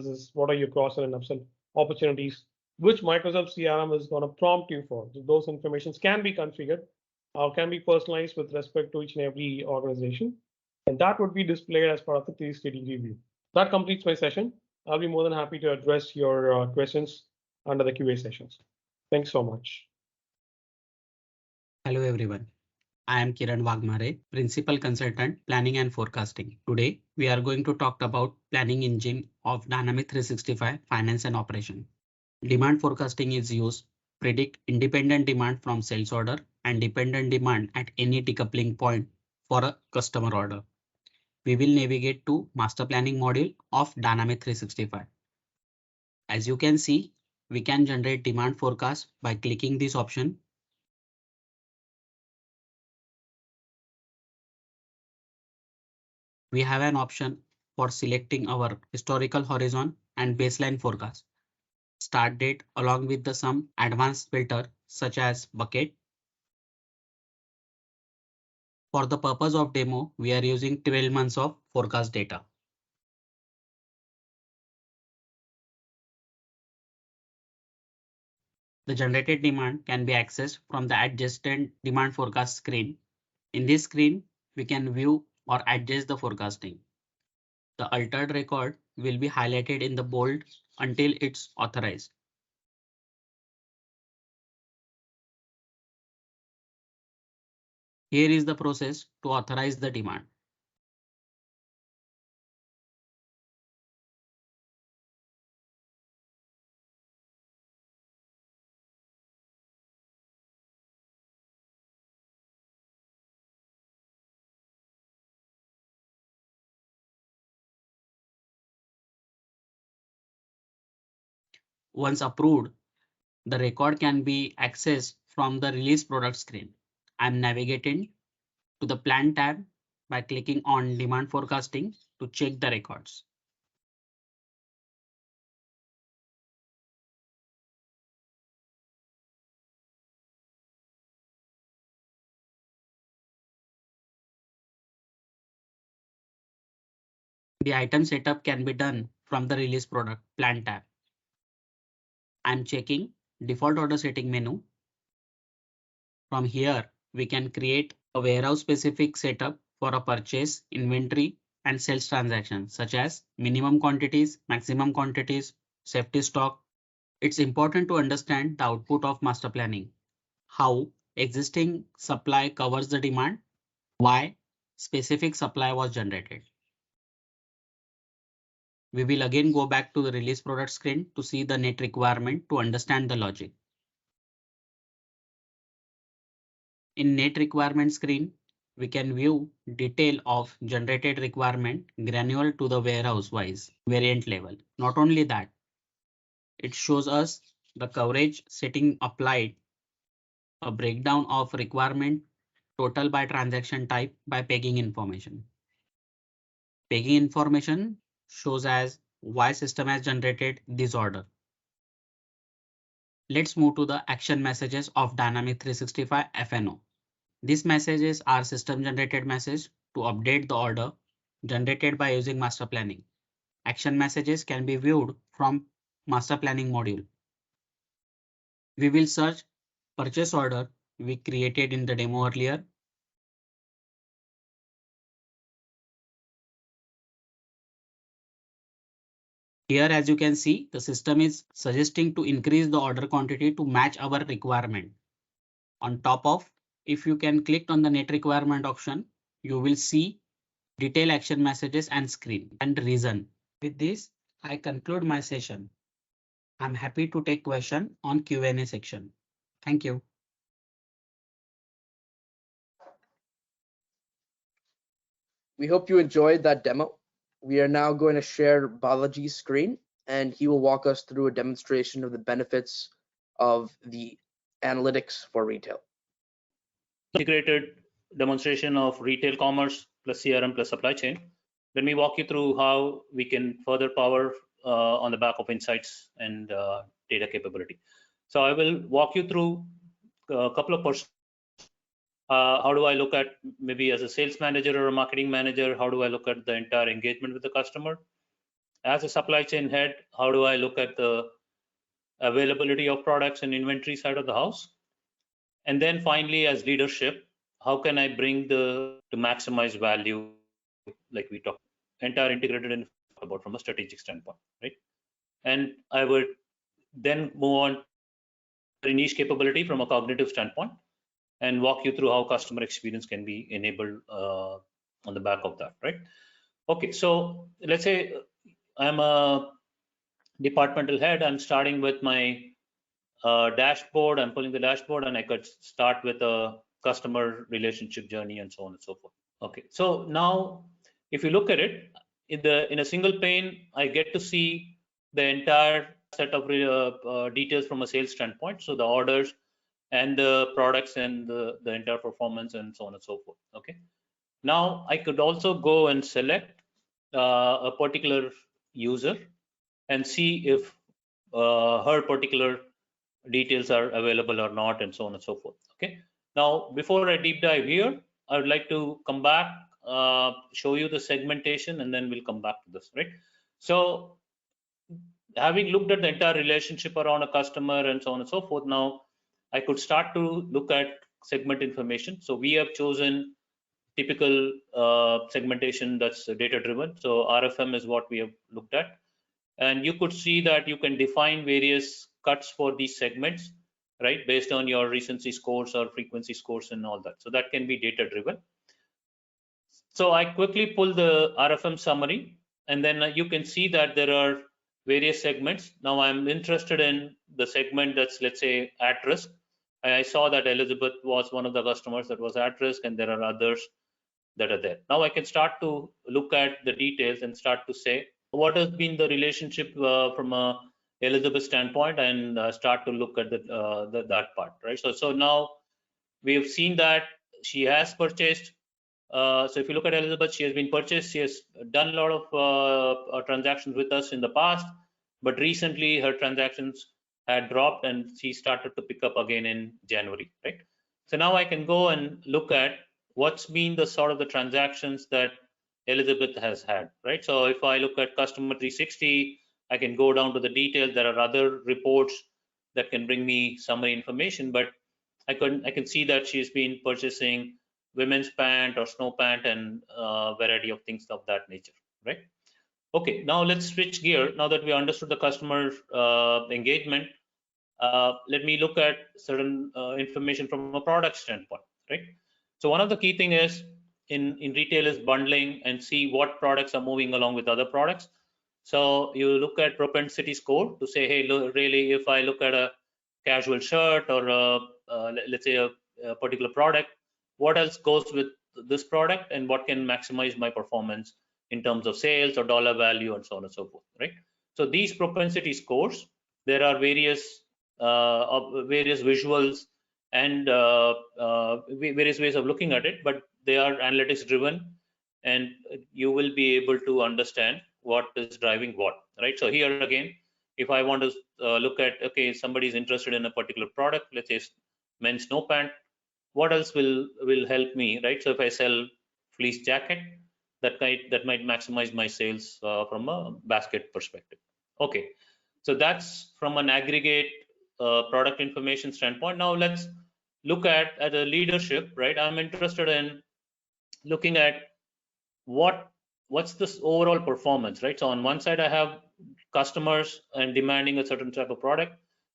are your cross-sell and upsell opportunities, which Microsoft CRM is going to prompt you for. So those informations can be configured, can be personalized with respect to each and every organization. And that would be displayed as part of the 360 view. That completes my session. I'll be more than happy to address your questions under the QA sessions. Thanks so much. Hello everyone. I am Kiran Wagmare, Principal Consultant, Planning and Forecasting. Today, we are going to talk about planning engine of Dynamics 365 Finance and Operation. Demand forecasting is used to predict independent demand from sales order and dependent demand at any decoupling point for a customer order. We will navigate to Master Planning module of Dynamics 365. As you can see, we can generate demand forecast by clicking this option. We have an option for selecting our historical horizon and baseline forecast. Start date along with some advanced filter such as bucket. For the purpose of demo, we are using 12 months of forecast data. The generated demand can be accessed from the adjusted demand forecast screen. In this screen, we can view or adjust the forecasting. The altered record will be highlighted in the bold until it's authorized. Here is the process to authorize the demand. Once approved, the record can be accessed from the release product screen. I'm navigating to the plan tab by clicking on demand forecasting to check the records. The item setup can be done from the release product plan tab. I'm checking default order setting menu. From here, we can create a warehouse specific setup for a purchase, inventory, and sales transactions such as minimum quantities, maximum quantities, safety stock. It's important to understand the output of master planning. How existing supply covers the demand, why specific supply was generated. We will again go back to the release product screen to see the net requirement to understand the logic. In net requirement screen, we can view detail of generated requirement granular to the warehouse wise variant level. Not only that, it shows us the coverage setting applied, a breakdown of requirement total by transaction type by pegging information. Pegging information shows as why system has generated this order. Let's move to the action messages of Dynamics 365 FNO. These messages are system generated message to update the order generated by using master planning. Action messages can be viewed from master planning module. We will search purchase order we created in the demo earlier. Here, as you can see, the system is suggesting to increase the order quantity to match our requirement. On top of, if you can click on the net requirement option, you will see detail action messages and screen and reason. With this, I conclude my session. I'm happy to take question on Q&A section. Thank you. We hope you enjoyed that demo. We are now going to share Balaji's screen, and he will walk us through a demonstration of the benefits of the analytics for retail. Integrated demonstration of retail commerce plus CRM plus supply chain. Let me walk you through how we can further power on the back of insights and data capability. So I will walk you through a couple of questions. How do I look at, maybe as a sales manager or a marketing manager, how do I look at the entire engagement with the customer? As a supply chain head, how do I look at the availability of products and inventory side of the house? And then finally, as leadership, how can I bring to maximize value, like we talked, entire integrated and about from a strategic standpoint, right? And I would then move on to niche capability from a cognitive standpoint and walk you through how customer experience can be enabled on the back of that, right? Okay, so let's say I'm a departmental head. I'm starting with my dashboard. I'm pulling the dashboard, and I could start with a customer relationship journey and so on and so forth. Okay, so now if you look at it in a single pane, I get to see the entire set of details from a sales standpoint. So the orders and the products and the entire performance and so on and so forth. Okay, now I could also go and select a particular user and see if her particular details are available or not, and so on and so forth. Okay, now before I deep dive here, I would like to come back, show you the segmentation, and then we'll come back to this, right? So having looked at the entire relationship around a customer and so on and so forth, now I could start to look at segment information. So we have chosen typical segmentation that's data driven. So RFM is what we have looked at, and you could see that you can define various cuts for these segments, right, based on your recency scores or frequency scores and all that. So that can be data driven. So I quickly pull the RFM summary, and then you can see that there are various segments. Now I'm interested in the segment that's, let's say, at risk. I saw that Elizabeth was one of the customers that was at risk, and there are others that are there. Now I can start to look at the details and start to say what has been the relationship from a Elizabeth standpoint, and start to look at that part, right? So now we have seen that she has purchased. So if you look at Elizabeth, she has been purchased. She has done a lot of transactions with us in the past, but recently her transactions had dropped and she started to pick up again in January, right? So now I can go and look at what's been the sort of the transactions that Elizabeth has had, right? So if I look at customer 360, I can go down to the details. There are other reports that can bring me summary information, but I can see that she's been purchasing women's pant or snow pant and a variety of things of that nature, right? Okay, now let's switch gear. Now that we understood the customer engagement, let me look at certain information from a product standpoint, right? So one of the key thing is in retail is bundling and see what products are moving along with other products. So you look at propensity score to say, hey, look, really, if I look at a casual shirt or let's say a particular product, what else goes with this product and what can maximize my performance in terms of sales or dollar value and so on and so forth, right? So these propensity scores, there are various visuals and various ways of looking at it, but they are analytics driven, and you will be able to understand what is driving what, right? So here again, if I want to look at, okay, somebody's interested in a particular product, let's say men's snow pant, what else will help me, right? So if I sell fleece jacket, that might maximize my sales from a basket perspective. Okay, so that's from an aggregate product information standpoint. Now let's look at a leadership, right? I'm interested in looking at what's this overall performance, right? So on one side I have customers and demanding a certain type of product,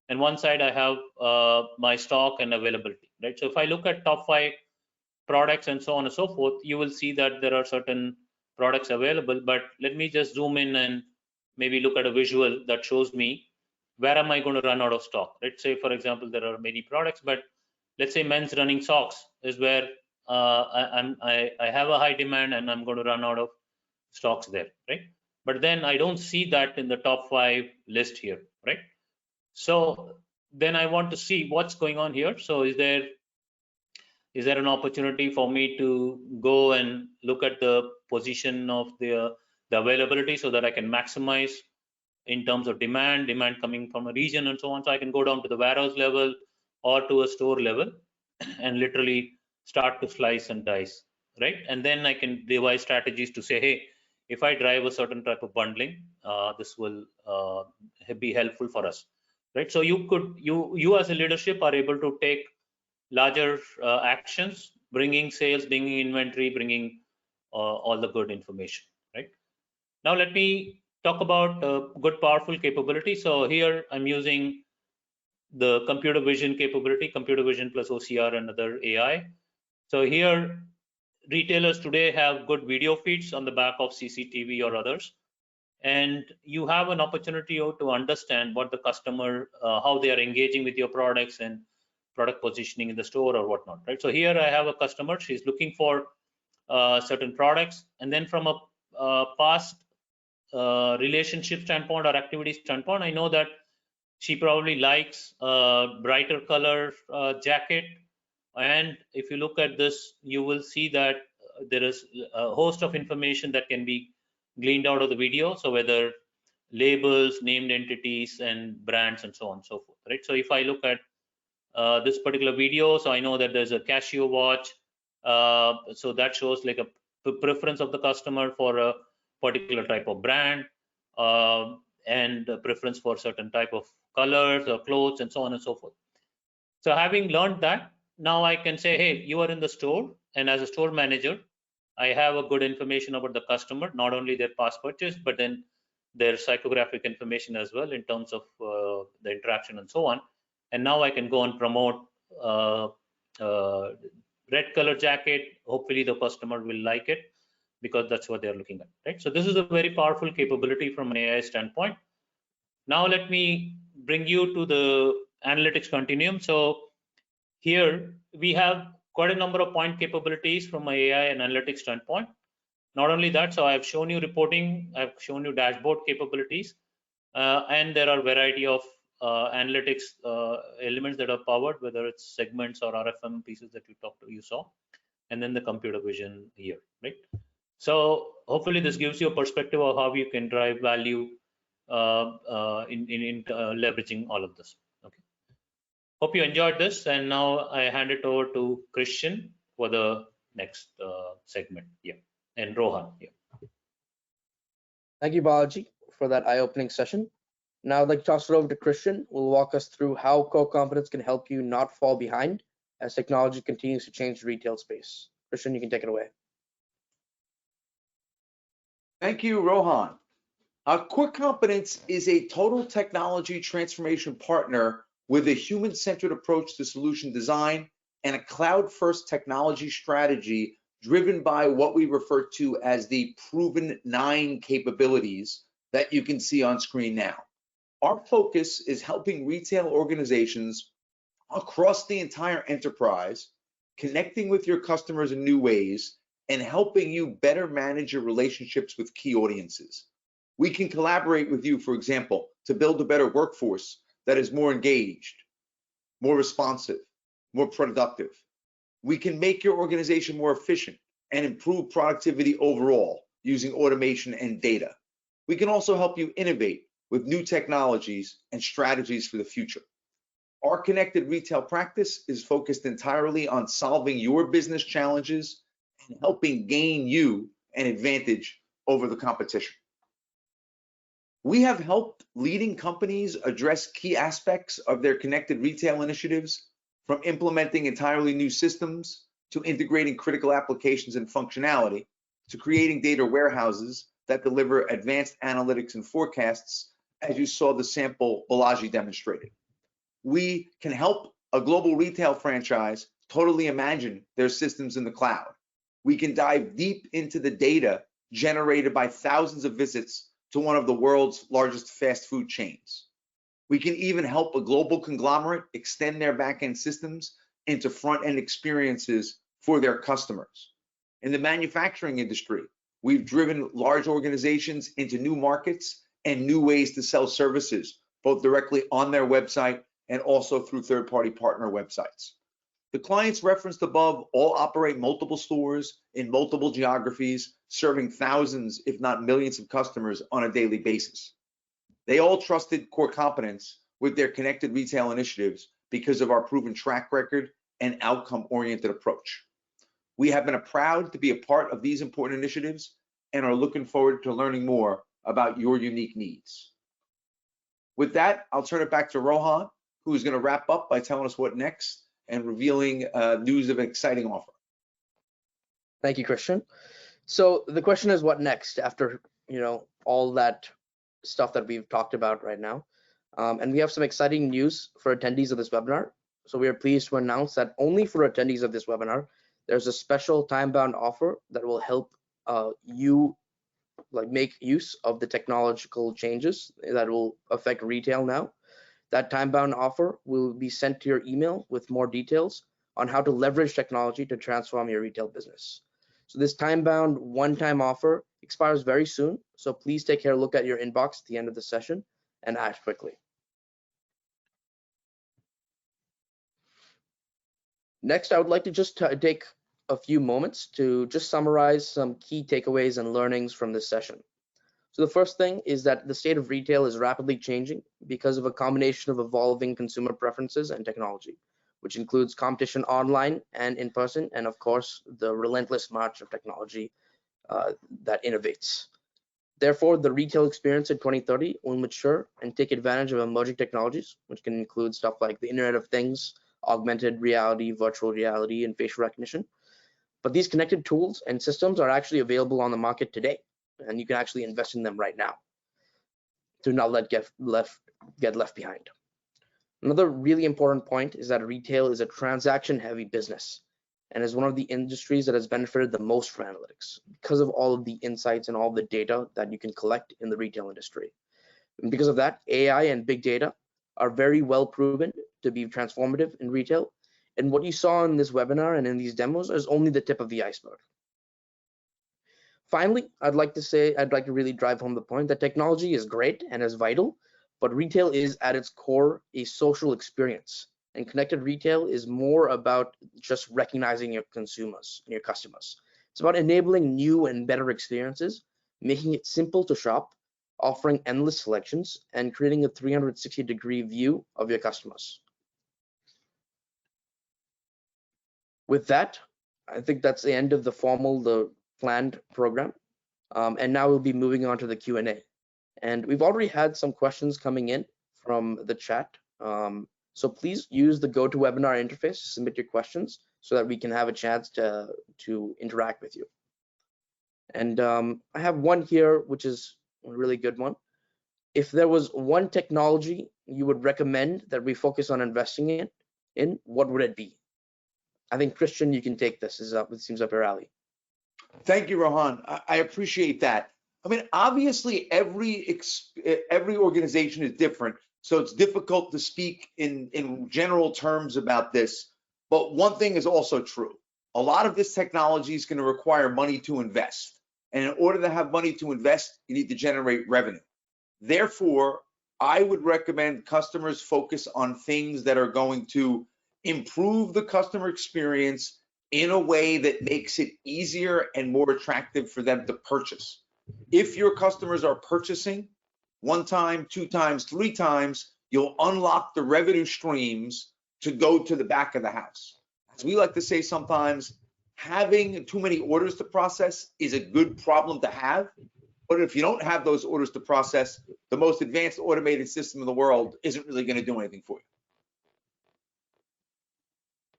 and one side I have my stock and availability, right? So if I look at top 5 products and so on and so forth, you will see that there are certain products available. But let me just zoom in and maybe look at a visual that shows me where am I going to run out of stock. Let's say, for example, there are many products, but let's say men's running socks is where I have a high demand and I'm going to run out of stocks there, right? But then I don't see that in the top 5 list here, right? So then I want to see what's going on here. So is there an opportunity for me to go and look at the position of the availability so that I can maximize in terms of demand coming from a region and so on. So I can go down to the warehouse level or to a store level and literally start to slice and dice, right? And then I can devise strategies to say, hey, if I drive a certain type of bundling, this will be helpful for us, right? So you as a leadership are able to take larger actions, bringing sales, bringing inventory, bringing all the good information, right? Now let me talk about good, powerful capability. So here I'm using the computer vision capability, computer vision plus OCR and other AI. So here retailers today have good video feeds on the back of CCTV or others, and you have an opportunity to understand what the customer, how they are engaging with your products and product positioning in the store or whatnot, right? So here I have a customer, she's looking for certain products, and then from a past relationship standpoint or activity standpoint, I know that she probably likes a brighter color jacket. And if you look at this, you will see that there is a host of information that can be gleaned out of the video. So whether labels, named entities, and brands, and so on and so forth, right? So if I look at this particular video, so I know that there's a Casio watch. So that shows like a preference of the customer for a particular type of brand, and a preference for certain type of colors or clothes and so on and so forth. So having learned that, now I can say, hey, you are in the store, and as a store manager, I have a good information about the customer, not only their past purchase, but then their psychographic information as well in terms of the interaction and so on. And now I can go and promote red color jacket. Hopefully the customer will like it because that's what they're looking at, right? So this is a very powerful capability from an AI standpoint. Now let me bring you to the analytics continuum. So here we have quite a number of point capabilities from my AI and analytics standpoint. Not only that, so I've shown you reporting, I've shown you dashboard capabilities, and there are a variety of analytics elements that are powered, whether it's segments or RFM pieces that you saw, and then the computer vision here, right? So hopefully this gives you a perspective of how you can drive value in leveraging all of this. Okay. Hope you enjoyed this, and now I hand it over to Christian for the next segment. Yeah, and Rohan. Yeah. Thank you, Balaji, for that eye-opening session. Now I'd like to toss it over to Christian, who will walk us through how Korcomptenz can help you not fall behind as technology continues to change the retail space. Christian, you can take it away. Thank you, Rohan. Korcomptenz is a total technology transformation partner with a human-centered approach to solution design and a cloud-first technology strategy driven by what we refer to as the proven 9 capabilities that you can see on screen now. Our focus is helping retail organizations across the entire enterprise, connecting with your customers in new ways, and helping you better manage your relationships with key audiences. We can collaborate with you, for example, to build a better workforce that is more engaged, more responsive, more productive. We can make your organization more efficient and improve productivity overall using automation and data. We can also help you innovate with new technologies and strategies for the future. Our connected retail practice is focused entirely on solving your business challenges and helping gain you an advantage over the competition. We have helped leading companies address key aspects of their connected retail initiatives, from implementing entirely new systems to integrating critical applications and functionality, to creating data warehouses that deliver advanced analytics and forecasts, as you saw the sample Balaji demonstrated. We can help a global retail franchise totally imagine their systems in the cloud. We can dive deep into the data generated by thousands of visits to one of the world's largest fast food chains. We can even help a global conglomerate extend their back-end systems into front-end experiences for their customers. In the manufacturing industry, we've driven large organizations into new markets and new ways to sell services, both directly on their website and also through third-party partner websites. The clients referenced above all operate multiple stores in multiple geographies, serving thousands, if not millions of customers on a daily basis. They all trusted Korcomptenz with their connected retail initiatives because of our proven track record and outcome-oriented approach. We have been proud to be a part of these important initiatives and are looking forward to learning more about your unique needs. With that, I'll turn it back to Rohan, who is going to wrap up by telling us what next and revealing news of an exciting offer. Thank you, Christian. So the question is, what next after all that stuff that we've talked about right now? And we have some exciting news for attendees of this webinar. So we are pleased to announce that only for attendees of this webinar, there's a special time-bound offer that will help you make use of the technological changes that will affect retail now. That time-bound offer will be sent to your email with more details on how to leverage technology to transform your retail business. So this time-bound one-time offer expires very soon, so please take a look at your inbox at the end of the session and act quickly. Next, I would like to just take a few moments to just summarize some key takeaways and learnings from this session. So the first thing is that the state of retail is rapidly changing because of a combination of evolving consumer preferences and technology, which includes competition online and in person, and of course, the relentless march of technology that innovates. Therefore, the retail experience in 2030 will mature and take advantage of emerging technologies, which can include stuff like the Internet of Things, augmented reality, virtual reality, and facial recognition. But these connected tools and systems are actually available on the market today, and you can actually invest in them right now to not get left behind. Another really important point is that retail is a transaction-heavy business and is one of the industries that has benefited the most from analytics because of all of the insights and all the data that you can collect in the retail industry. And because of that, AI and big data are very well proven to be transformative in retail. And what you saw in this webinar and in these demos is only the tip of the iceberg. Finally, I'd like to really drive home the point that technology is great and is vital, but retail is at its core a social experience, and connected retail is more about just recognizing your consumers and your customers. It's about enabling new and better experiences, making it simple to shop, offering endless selections, and creating a 360-degree view of your customers. With that, I think that's the end of the planned program. And now we'll be moving on to the Q&A. And we've already had some questions coming in from the chat. So please use the GoToWebinar interface to submit your questions so that we can have a chance to interact with you. And I have one here, which is a really good one. If there was one technology you would recommend that we focus on investing in, what would it be? I think, Christian, you can take this. It seems up your alley. Thank you, Rohan. I appreciate that. I mean, obviously, every organization is different, so it's difficult to speak in general terms about this. But one thing is also true. A lot of this technology is going to require money to invest. And in order to have money to invest, you need to generate revenue. Therefore, I would recommend customers focus on things that are going to improve the customer experience in a way that makes it easier and more attractive for them to purchase. If your customers are purchasing 1 time, 2 times, 3 times, you'll unlock the revenue streams to go to the back of the house. As we like to say sometimes, having too many orders to process is a good problem to have. But if you don't have those orders to process, the most advanced automated system in the world isn't really going to do anything for you.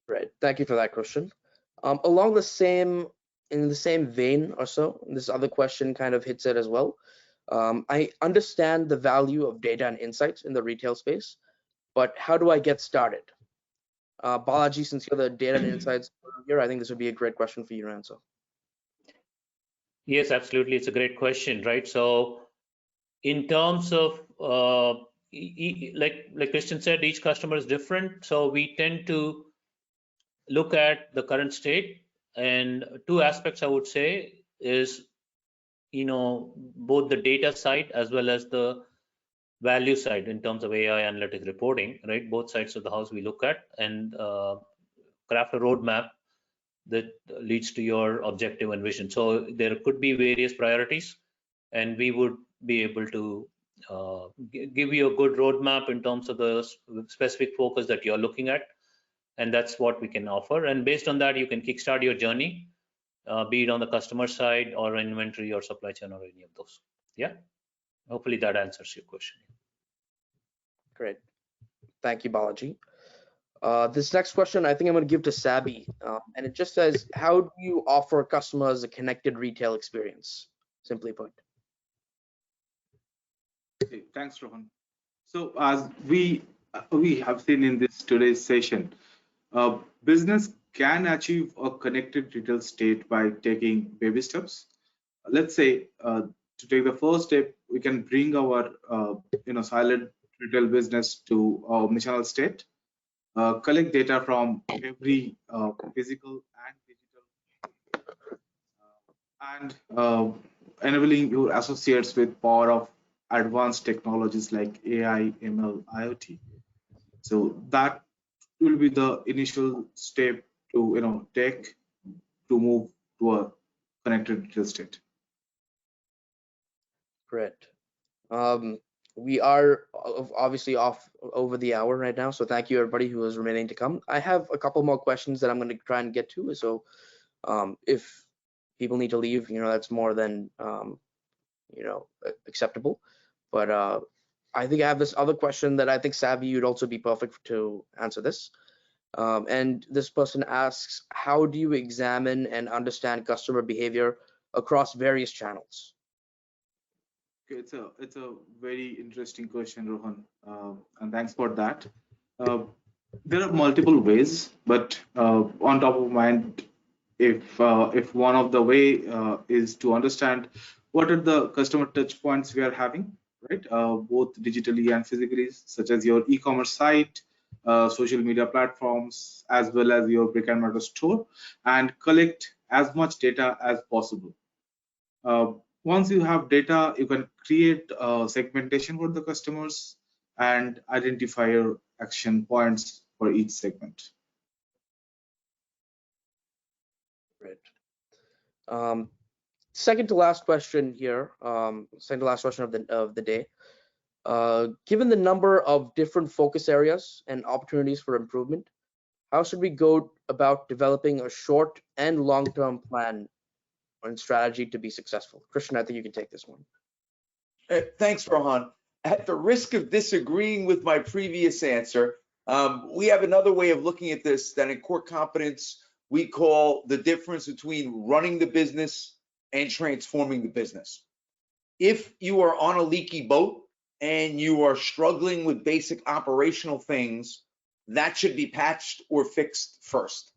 Right. Thank you for that, Christian. In the same vein or so, this other question kind of hits it as well. I understand the value of data and insights in the retail space, but how do I get started? Balaji, since you're the data and insights here, I think this would be a great question for you to answer. Yes, absolutely. It's a great question, right? So in terms of like Christian said, each customer is different. So we tend to look at the current state, and two aspects I would say is, both the data side as well as the value side in terms of AI analytics reporting, right? Both sides of the house we look at and craft a roadmap that leads to your objective and vision. So there could be various priorities, and we would be able to give you a good roadmap in terms of the specific focus that you're looking at, and that's what we can offer. And based on that, you can kickstart your journey, be it on the customer side or inventory or supply chain or any of those. Yeah, hopefully that answers your question. Great. Thank you, Balaji. This next question, I think I'm going to give to Sabi, and it just says, how do you offer customers a connected retail experience? Simply put. Okay, thanks, Rohan. So as we have seen in this today's session, business can achieve a connected retail state by taking baby steps. Let's say to take the first step, we can bring our silent retail business to omnichannel state, collect data from every physical and digital, and enabling your associates with power of advanced technologies like AI, ML, IoT. So that will be the initial step to take to move to a connected retail state. Great. We are obviously off over the hour right now, so thank you everybody who is remaining to come. I have a couple more questions that I'm going to try and get to, so if people need to leave, that's more than acceptable. But I think I have this other question that I think, Sabi, you'd also be perfect to answer this. And this person asks, how do you examine and understand customer behavior across various channels? Okay, it's a very interesting question, Rohan, and thanks for that. There are multiple ways, but on top of mind, if one of the way is to understand what are the customer touch points we are having, right? Both digitally and physically, such as your e-commerce site, social media platforms, as well as your brick and mortar store, and collect as much data as possible. Once you have data, you can create segmentation for the customers and identify your action points for each segment. Great. Second to last question here, second to last question of the day. Given the number of different focus areas and opportunities for improvement, how should we go about developing a short and long-term plan and strategy to be successful? Christian, I think you can take this one. Thanks, Rohan. At the risk of disagreeing with my previous answer, we have another way of looking at this that in Korcomptenz we call the difference between running the business and transforming the business. If you are on a leaky boat and you are struggling with basic operational things, that should be patched or fixed first.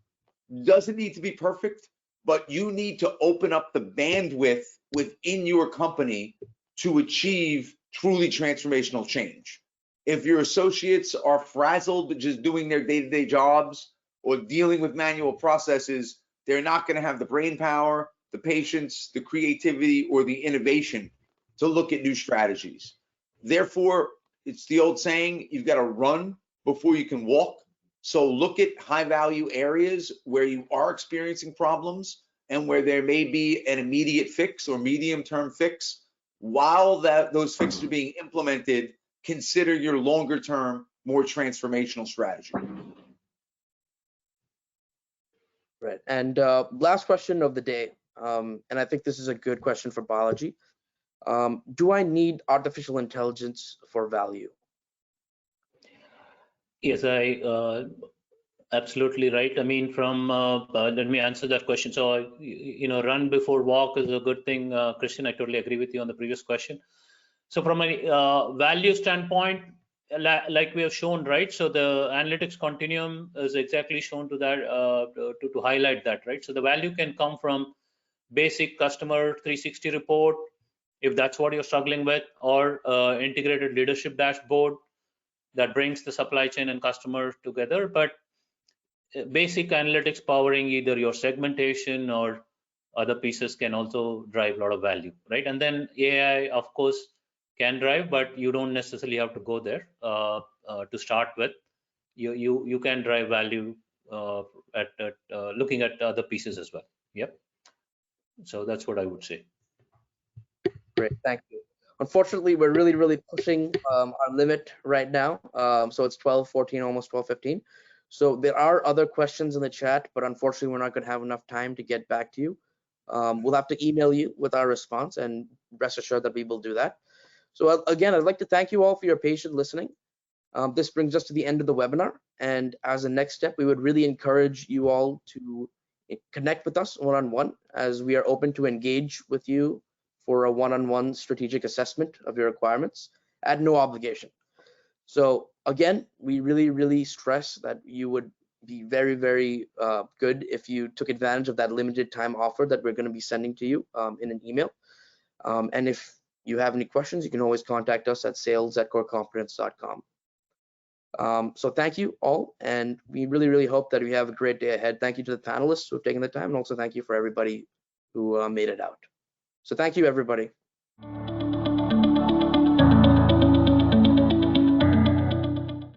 Doesn't need to be perfect, but you need to open up the bandwidth within your company to achieve truly transformational change. If your associates are frazzled just doing their day-to-day jobs or dealing with manual processes, they're not going to have the brain power, the patience, the creativity, or the innovation to look at new strategies. Therefore, it's the old saying, you've got to run before you can walk. So look at high-value areas where you are experiencing problems and where there may be an immediate fix or medium-term fix. While those fixes are being implemented, consider your longer-term, more transformational strategy. Right. And last question of the day, and I think this is a good question for Balaji. Do I need artificial intelligence for value? Yes, absolutely right. I mean, from let me answer that question. So, run before walk is a good thing, Christian. I totally agree with you on the previous question. So, from a value standpoint, like we have shown, right? So, the analytics continuum is exactly shown to that to highlight that, right? So, the value can come from basic customer 360 report, if that's what you're struggling with, or integrated leadership dashboard that brings the supply chain and customer together. But basic analytics powering either your segmentation or other pieces can also drive a lot of value, right? And then AI, of course, can drive, but you don't necessarily have to go there to start with. You can drive value at looking at other pieces as well. Yep. So that's what I would say. Great, thank you. Unfortunately, we're really pushing our limit right now. So it's 12:14, almost 12:15. So there are other questions in the chat, but unfortunately, we're not going to have enough time to get back to you. We'll have to email you with our response, and rest assured that we will do that. So again, I'd like to thank you all for your patient listening. This brings us to the end of the webinar. And as a next step, we would really encourage you all to connect with us one-on-one, as we are open to engage with you for a one-on-one strategic assessment of your requirements at no obligation. So again, we really stress that you would be very good if you took advantage of that limited time offer that we're going to be sending to you in an email. And if you have any questions, you can always contact us at sales@korcomptenz.com. So thank you all, and we really hope that we have a great day ahead. Thank you to the panelists who have taken the time, and also thank you for everybody who made it out. So thank you, everybody.